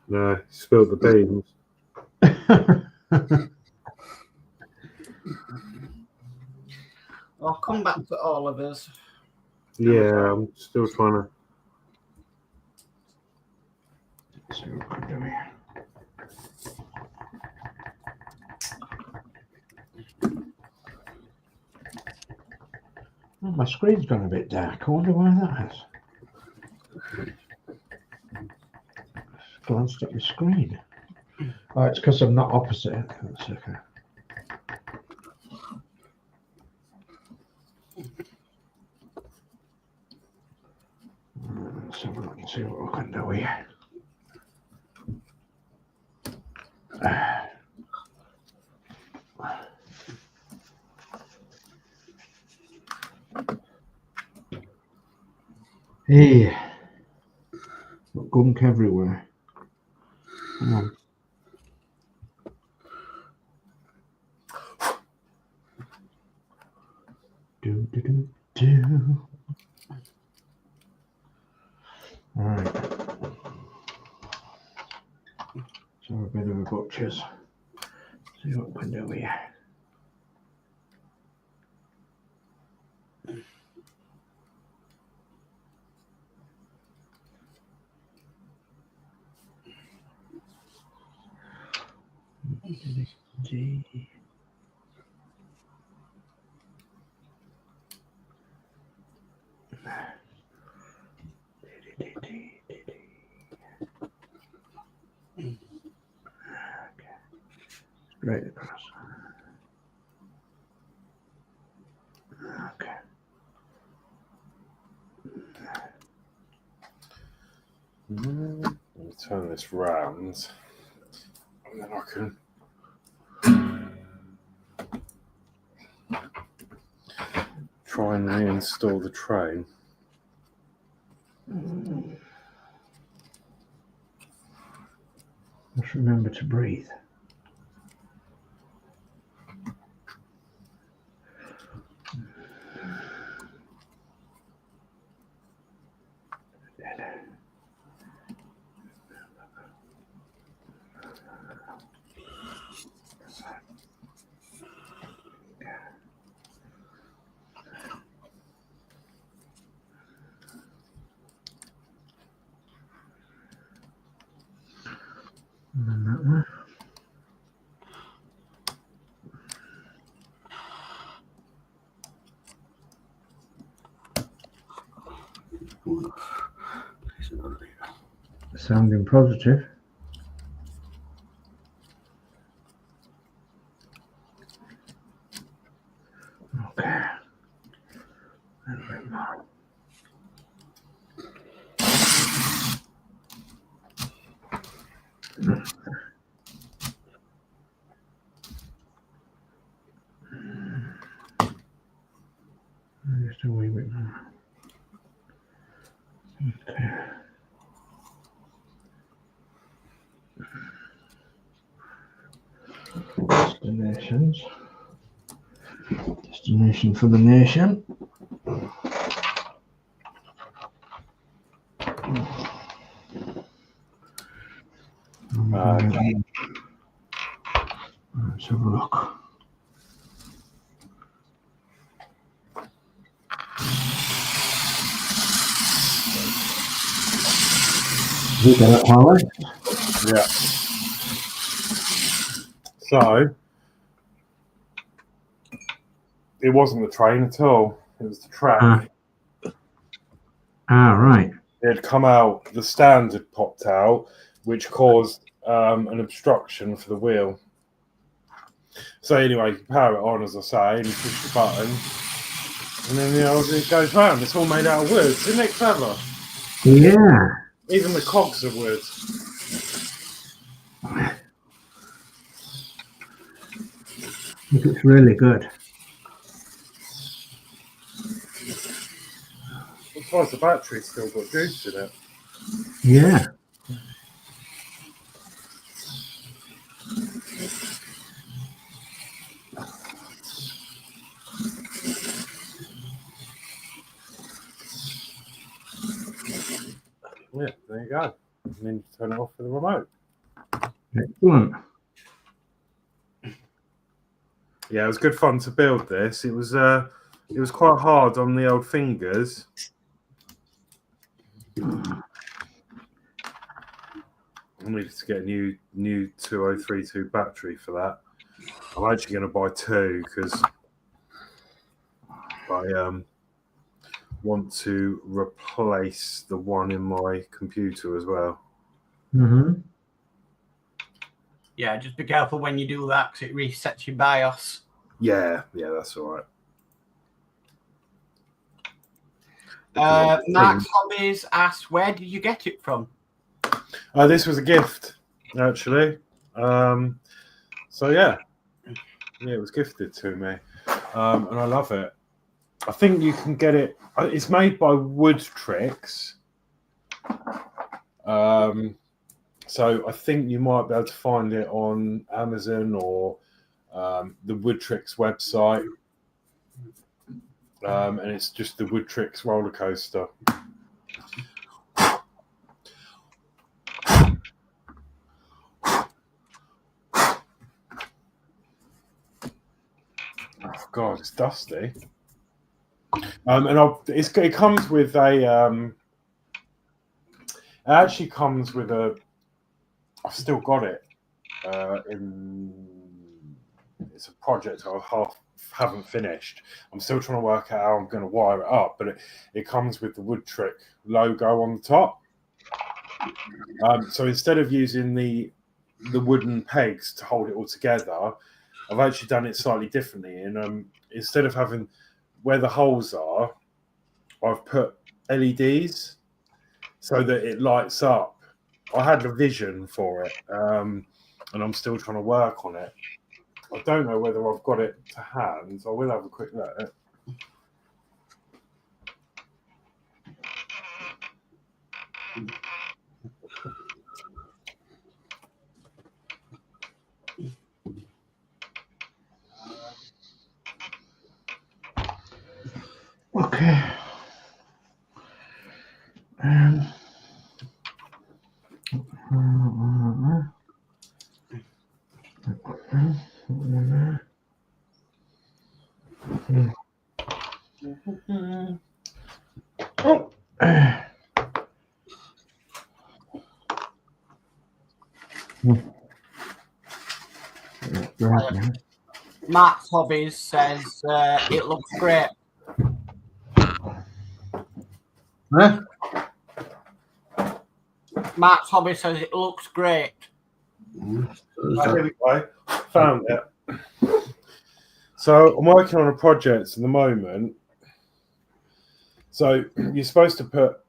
No, spilled the beans. I'll come back to all of us. Yeah, I'm still trying to. See what I can do here. Oh, my screen's gone a bit dark. I wonder why that is. Just glanced at my screen. Oh, it's because I'm not opposite it. That's okay. Let's have a look and see what we can do here. Hey, got gunk everywhere. Come on. Do. All right. So a bit of a butcher's. See what we can do here. Straight across. Okay. Let me turn this round, and then I can. Try and reinstall the train. Just remember to breathe. And then that one. Sounding positive. Okay. A little bit more. Just a wee bit more. Okay. Destinations. Destination for the nation. Let's have a look. You got it, Harley? Yeah. So it wasn't the train at all. It was the track. Right. It had come out. The stand had popped out, which caused an obstruction for the wheel. So anyway, you power it on, as I say, and you push the button, and then it goes round. It's all made out of wood. Isn't it clever? Yeah. Even the cogs are wood. It's really good. I'm surprised the battery's still got juice in it. Yeah. Yeah, there you go. And then you turn it off with the remote. Excellent. Yeah, it was good fun to build this. It was quite hard on the old fingers. I needed to get a new 2032 battery for that. I'm actually going to buy two because I want to replace the one in my computer as well. Mm-hmm. Yeah, just be careful when you do that because it resets your BIOS. Yeah, that's all right. Max Hobbies asked, where did you get it from? This was a gift, actually. So yeah, it was gifted to me, and I love it. I think you can get it. It's made by Wood Tricks. So I think you might be able to find it on Amazon or the Wood Tricks website. And it's just the Wood Tricks roller coaster. Oh God, it's dusty. And it comes with a. It actually comes with a. I've still got it. It's a project I haven't finished. I'm still trying to work out how I'm going to wire it up, but it comes with the Wood Trick logo on the top. So instead of using the wooden pegs to hold it all together, I've actually done it slightly differently. And instead of having where the holes are, I've put LEDs so that it lights up. I had a vision for it, and I'm still trying to work on it. I don't know whether I've got it to hand. I will have a quick look at it. Okay. Max Hobbies says it looks great. Huh? Max Hobbies says it looks great. Right, here we go. Found it. So I'm working on a project at the moment. So you're supposed to put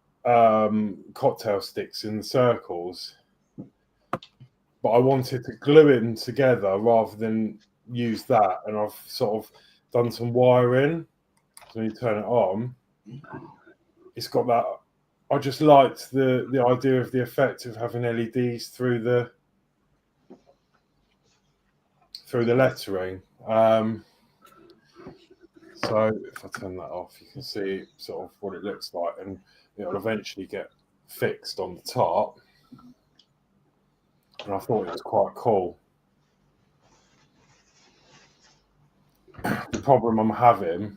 cocktail sticks in circles, but I wanted to glue them together rather than use that, and I've sort of done some wiring. So when you turn it on, it's got that. I just liked the idea of the effect of having LEDs through the lettering. So if I turn that off, you can see sort of what it looks like, and it'll eventually get fixed on the top. And I thought it was quite cool. The problem I'm having,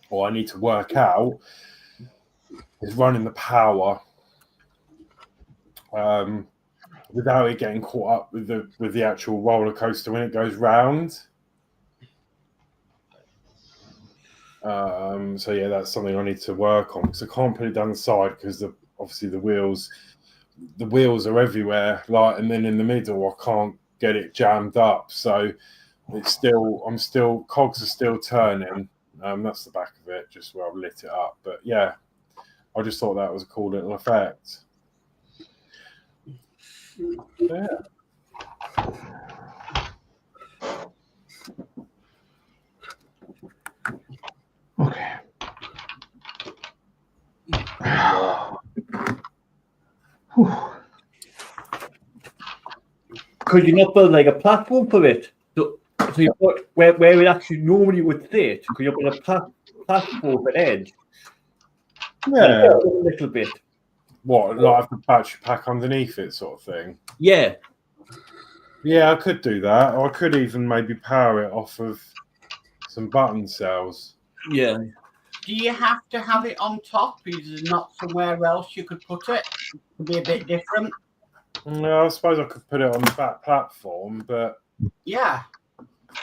or I need to work out, is running the power without it getting caught up with the actual roller coaster when it goes round. So yeah, that's something I need to work on, because I can't put it down the side because obviously the wheels are everywhere, like, and then in the middle I can't get it jammed up. So cogs are still turning. That's the back of it, just where I've lit it up. But yeah, I just thought that was a cool little effect. Yeah. Okay. Could you not build like a platform for it? So you put where it actually normally would sit. Could you put a platform for edge? Yeah. A little bit. What, like have the battery pack underneath it, sort of thing? Yeah. Yeah, I could do that. Or I could even maybe power it off of some button cells. Yeah. Do you have to have it on top? Is there not somewhere else you could put it? It could be a bit different. No, I suppose I could put it on the back platform, but Yeah.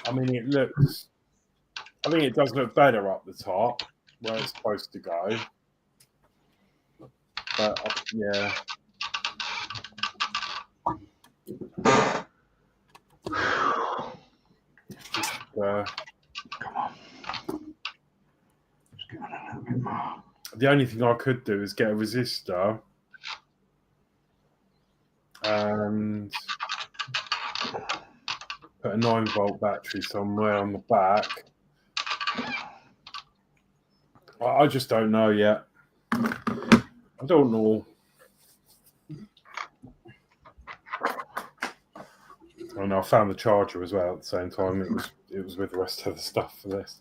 I mean, I think it does look better up the top where it's supposed to go. But yeah. Come on. Just give it a little bit more. The only thing I could do is get a resistor and put a 9-volt battery somewhere on the back. I just don't know yet. I don't know. Oh no, I found the charger as well at the same time. It was with the rest of the stuff for this.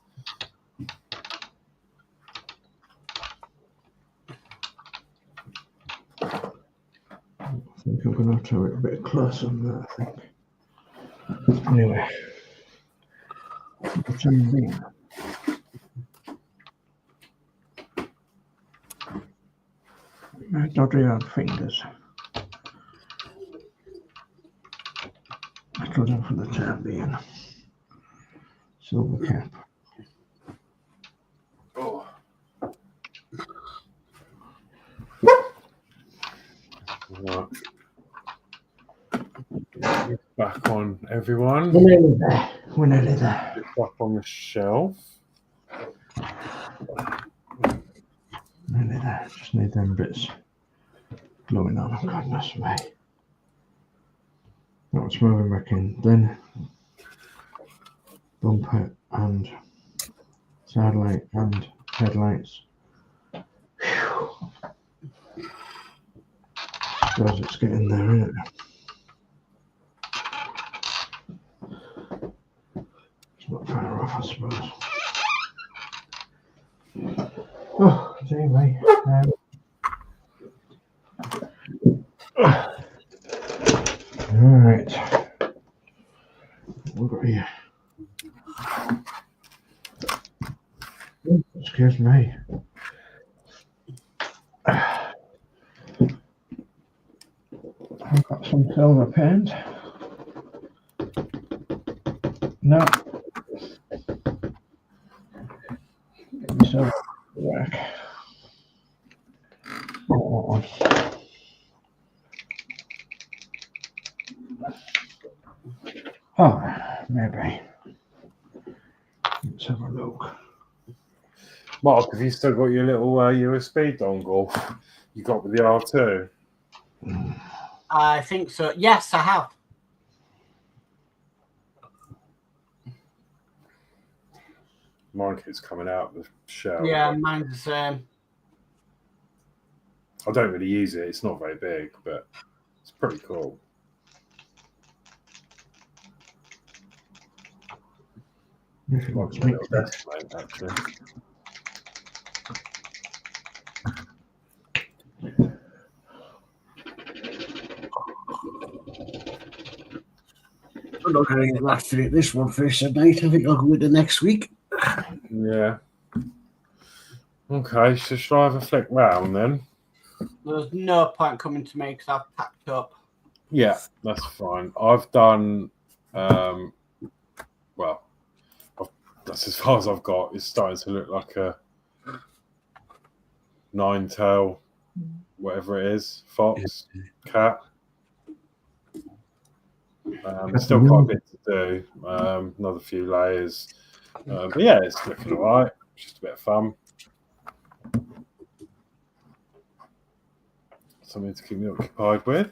I think I'm going to have to have it a bit closer on that, I think. Anyway. The time being. My dodgy old fingers. That'll do for the time being. Silver cap. Oh. Right. Back on, everyone. We're nearly there. We're nearly there. It's up on the shelf. Nearly there. Just need them bits gluing on. Oh, goodness me. Now it's moving back in. Then bumper and side light and headlights. Whew. Suppose it's getting there, isn't it? It's not far off, I suppose. Oh, dear me. All right. What got here? Excuse me. I've got some silver paint. No. Get me silver work. Oh. Oh, maybe. Let's have a look. Mark, have you still got your little USB dongle you got with the R2? I think so. Yes, I have. Mine keeps coming out the shell. Yeah, mine's the same. I don't really use it. It's not very big, but it's pretty cool. If it looks Might be a little mixed. desk mate, actually. I'm not going to get last to this one first tonight. I think I'll go into next week. Yeah. Okay, so shall I have a flick round then? There's no point coming to me because I've packed up. Yeah, that's fine. I've done, that's as far as I've got. It's starting to look like a 9-tail, whatever it is, fox, cat. Still quite a bit to do. Another few layers. But yeah, it's looking all right. Just a bit of fun. Something to keep me occupied with.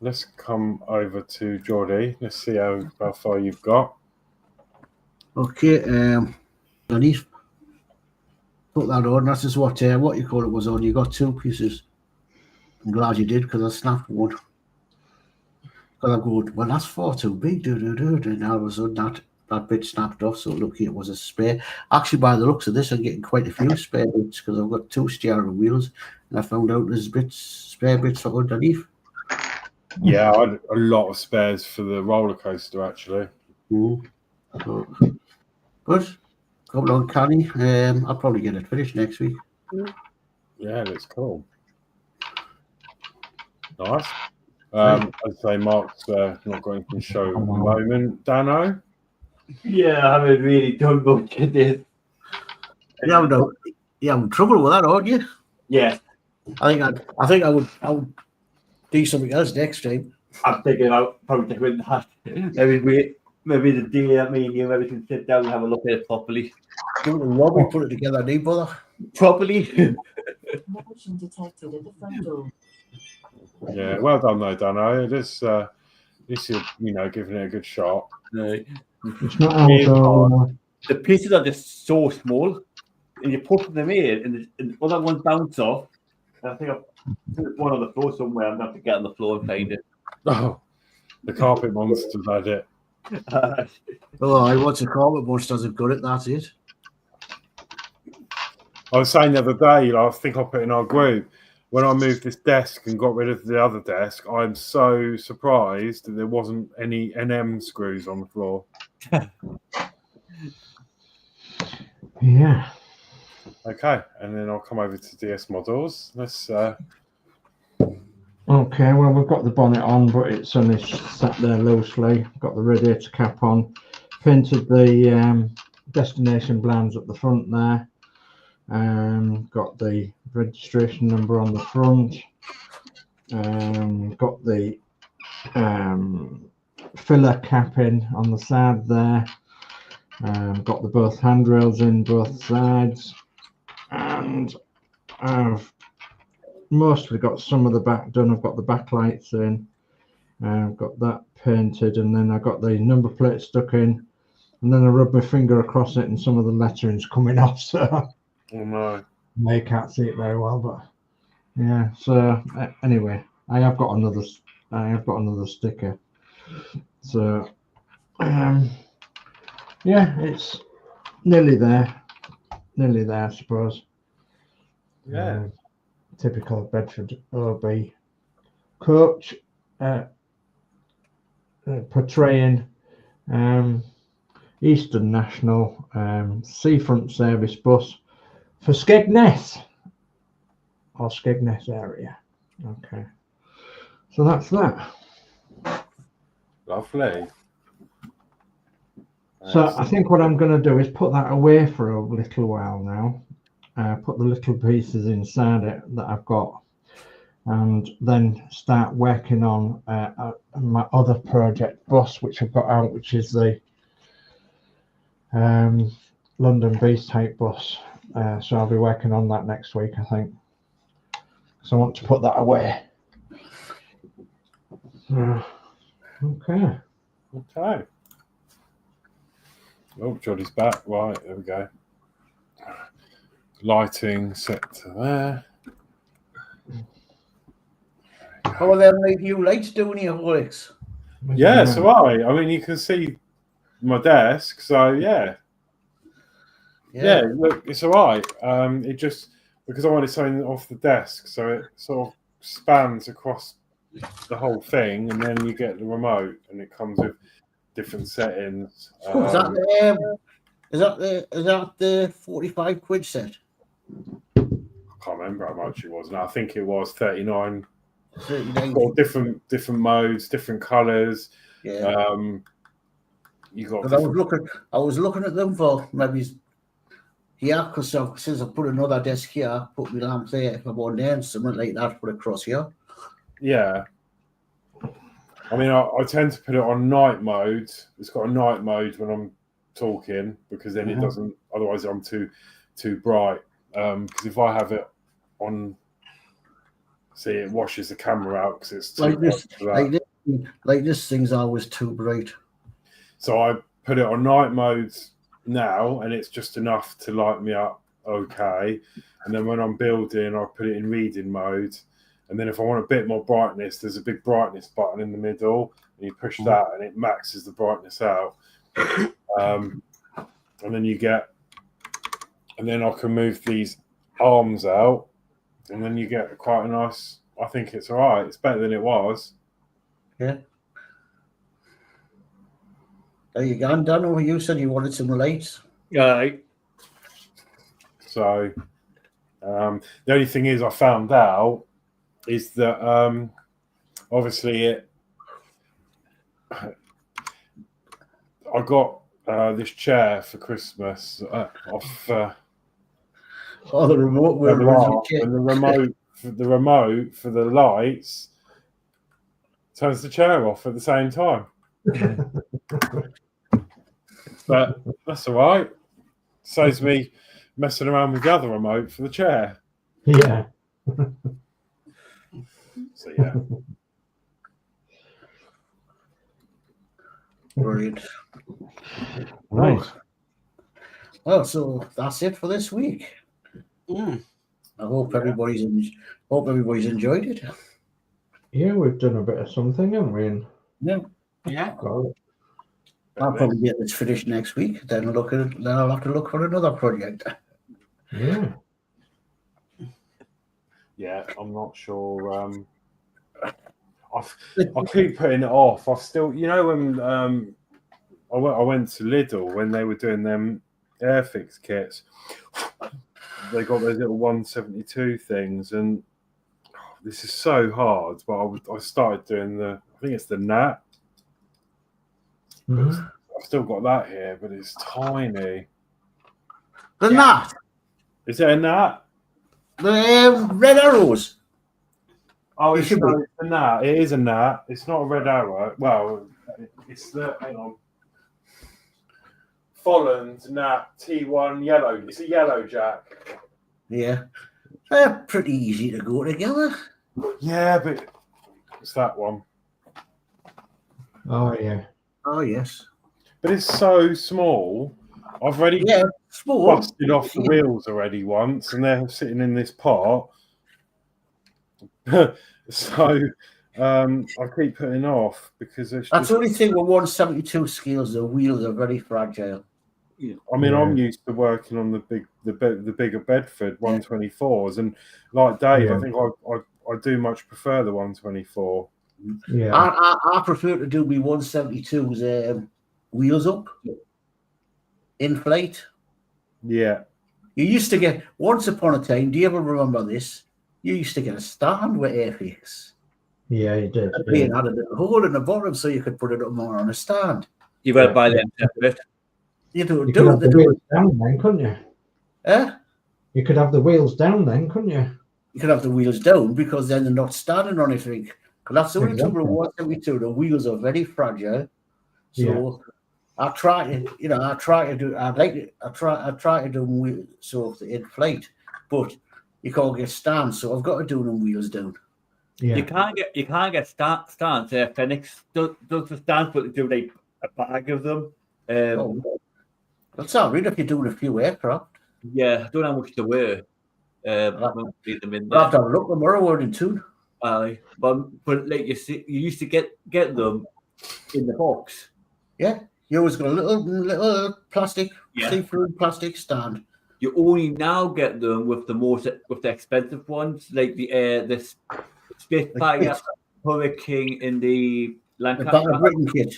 Let's come over to Geordie. Let's see how far you've got. Okay, Denise, put that on. That's just what you call it was on. You got 2 pieces. I'm glad you did because I snapped one. Because I go, well, that's far too big. And all of a sudden that bit snapped off. So lucky it was a spare. Actually, by the looks of this, I'm getting quite a few spare bits because I've got 2 steering wheels, and I found out there's spare bits for underneath. Yeah, I had a lot of spares for the roller coaster actually. So, but come on, Canny. I'll probably get it finished next week. Yeah, it looks cool. Nice. I'd say Mark's not going to show at the moment. Danno? Yeah, I haven't really done much of this. You're having trouble with that, aren't you? Yeah, I think I would do something else next time. I'm thinking about probably doing that. Maybe the day that me and you maybe can sit down and have a look at it properly. Give it a rub and put it together, need bother. Properly? Motion detected at the front door. Yeah, well done though, Danno. It is, giving it a good shot. It's not also. The pieces are just so small, and you put them in, and other ones bounce off. And I think there's one on the floor somewhere. I'm going to have to get on the floor and find it. Oh, the carpet monsters had it. What's a carpet monsters have got it, that's it. I was saying the other day, I think I put in our group, when I moved this desk and got rid of the other desk, I'm so surprised that there wasn't any NM screws on the floor. Yeah. Okay, and then I'll come over to DS Models. Let's. Okay, well, we've got the bonnet on, but it's only sat there loosely. Got the radiator cap on. Painted the destination blinds at the front there. Got the registration number on the front. Got the filler cap in on the side there. Got the both handrails in both sides, and I've mostly got some of the back done. I've got the backlights in. I've got that painted, and then I got the number plate stuck in, and then I rubbed my finger across it, and some of the lettering's coming off. So Oh no! they can't see it very well, but yeah. So anyway, I have got another sticker. So yeah, it's nearly there, I suppose. Yeah. Typical Bedford OB coach, portraying Eastern National seafront service bus for Skegness or Skegness area. Okay, so that's that. Lovely. So I think what I'm going to do is put that away for a little while now. Put the little pieces inside it that I've got, and then start working on my other project bus, which I've got out, which is the London Beast type bus. So I'll be working on that next week, I think. So I want to put that away. Okay. Okay. Oh, Geordie's back. Right, there we go. Lighting set to there. How are them new lights doing here, Horlixs? Yeah, so I mean, you can see my desk. So yeah, look, it's all right. It just because I wanted something off the desk, so it sort of spans across the whole thing, and then you get the remote, and it comes with different settings. Is that the 45 quid set? I can't remember how much it was. No, I think it was 39. 39. Got different modes, different colours. Yeah. You got. I was looking at them for maybe. Yeah, because since I put another desk here, I put my lamp there. If I want there, something like that, put across here. Yeah. I mean, I tend to put it on night mode. It's got a night mode when I'm talking because then it doesn't. Otherwise, I'm too bright. Because if I have it on, see, it washes the camera out because it's too like this thing's always too bright. So I put it on night mode now, and it's just enough to light me up okay. And then when I'm building, I put it in reading mode. And then if I want a bit more brightness, there's a big brightness button in the middle, and you push that, and it maxes the brightness out. And then and then I can move these arms out, and then you get quite a nice. I think it's all right. It's better than it was. Yeah. There you go, Danno. You said you wanted some lights. So the only thing is, I found out is that obviously I got this chair for Christmas off. The remote. And the remote for the lights turns the chair off at the same time. But that's all right. Saves me messing around with the other remote for the chair. Yeah. So yeah. Brilliant. Nice. Well, so that's it for this week. I hope everybody's enjoyed it. Yeah, we've done a bit of something, haven't we? Yeah. Got it. I'll probably get this finished next week. Then I'll have to look for another project. Yeah. Yeah, I'm not sure. I keep putting it off. I still, when I went to Lidl when they were doing them Airfix kits, they got those little 172 things, and this is so hard. But I started doing I think it's the Nat. Mhm. I've still got that here, but it's tiny. The Nat, Is it a Nat? the red arrows. Oh, It it's should be. a Nat. It is a Nat. It's not a red arrow. Well, it's the hang on. Folland Nat T1 yellow. It's a yellow jack. Yeah, they're pretty easy to go together. Yeah, but it's that one. Oh, yeah. Oh yes. But it's so small. I've already Small. busted off the wheels already once, and they're sitting in this pot. So I keep putting off because That's the only thing with 172 scales. The wheels are very fragile. I mean, I'm used to working on the bigger Bedford 124s, and like Dave, I think I do much prefer the 124. Yeah. I prefer to do my 172s wheels up, inflate. Yeah. You used to get, once upon a time, do you ever remember this? You used to get a stand with Airfix. Yeah, you did. It had a little hole in the bottom so you could put it up more on a stand. You got to buy them separate. You don't You do could have the it. wheels down then, couldn't you? Eh? You could have the wheels down then, couldn't you? You could have the wheels down because then they're not standing on anything. Because that's the only trouble with 172. The wheels are very fragile. So I try to do them wheels so to inflate, but you can't get stands, so I've got to do them wheels down. Yeah. You can't get stands. Phoenix does the stands, but they do like a bag of them. That's all right if you're doing a few aircraft. Yeah, I don't know how much they were. I won't leave them in I'll there. have to have a look tomorrow morning too. But like you see, you used to get them in the box. Yeah. You always got a little plastic, Yeah. see-through plastic stand. You only now get them with the expensive ones, like the Spitfire, Hurricane in the The Lancaster. Battle Britain kit.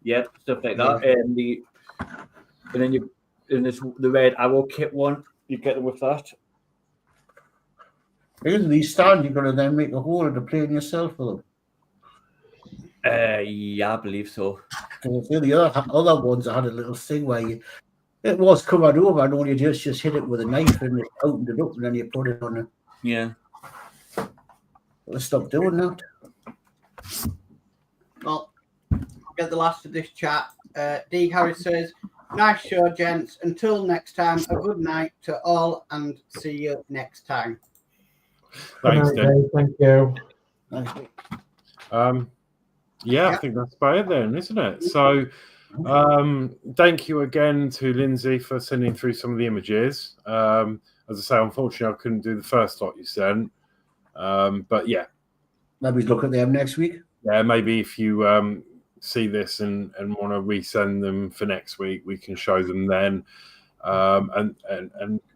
Yep, stuff like that. And then the red arrow kit one, you get them with that. Here's these stands, you're going to then make a hole in the plane yourself for them. Yeah, I believe so. Because the other ones, I had a little thing where it was covered over, and only just hit it with a knife and it opened it up, and then you put it on it. Yeah. Let's stop doing that. Well, I'll get the last of this chat. D. Harris says, nice show, gents. Until next time, a good night to all, and see you next time. Thanks, Good night, Dave. Dave. Thank you. Nice. Yeah, I think that's about it then, isn't it? So thank you again to Lindsey for sending through some of the images. As I say, unfortunately, I couldn't do the first lot you sent. But yeah. Maybe look at them next week. Yeah, maybe if you see this and want to resend them for next week, we can show them then. And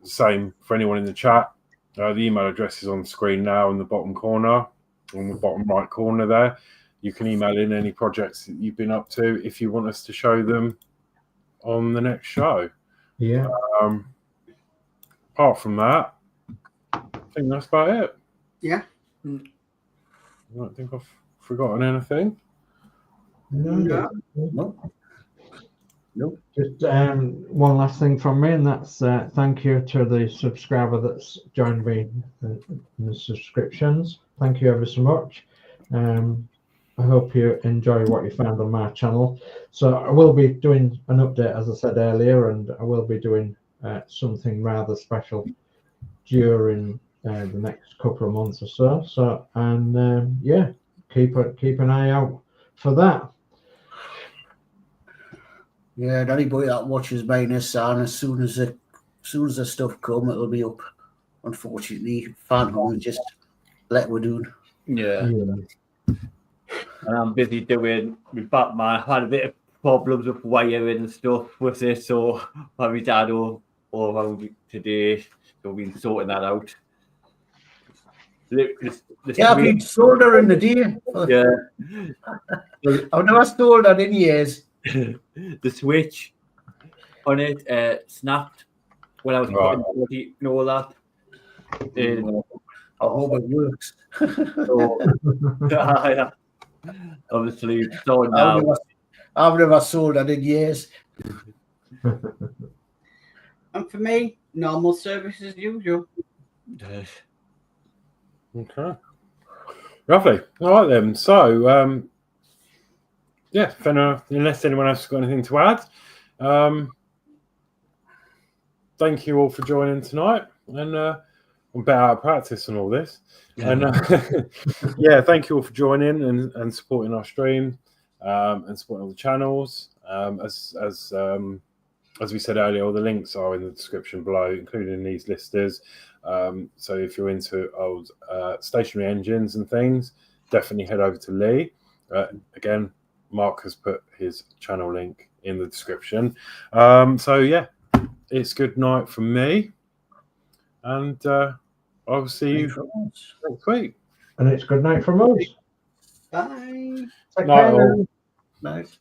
same for anyone in the chat. The email address is on the screen now in the bottom corner, on the bottom right corner there. You can email in any projects that you've been up to if you want us to show them on the next show. Yeah. Apart from that, I think that's about it. Yeah. I don't think I've forgotten anything. No. Nope. Just one last thing from me, and that's thank you to the subscriber that's joined me in the subscriptions. Thank you ever so much. I hope you enjoy what you found on my channel. So I will be doing an update, as I said earlier, and I will be doing something rather special during the next couple of months or so. So, and yeah, keep an eye out for that. Yeah, and anybody that watches my Nissan, as soon as the stuff come, it'll be up. Unfortunately, fan home just let we're doing. Yeah. And I'm busy doing with Batman. I had a bit of problems with wiring and stuff with this, so my dad all around today, so we've been sorting that out. I've been soldering the day. Yeah. I've never soldered in years. The switch on it snapped when I was putting the body and all that. I hope it works. So, yeah. Obviously, so now I've never soldered in years. And for me, normal service as usual. Okay. Lovely. All right then. So, yeah, unless anyone else has got anything to add, thank you all for joining tonight. And I'm a bit out of practice and all this. Yeah. And yeah, thank you all for joining and supporting our stream and supporting all the channels. As we said earlier, all the links are in the description below, including these listers. So if you're into old stationary engines and things, definitely head over to Lee. Again, Mark has put his channel link in the description. So yeah, it's good night from me, and I'll see you next week. And it's good night from us. Bye. Take Night care. all. Nice.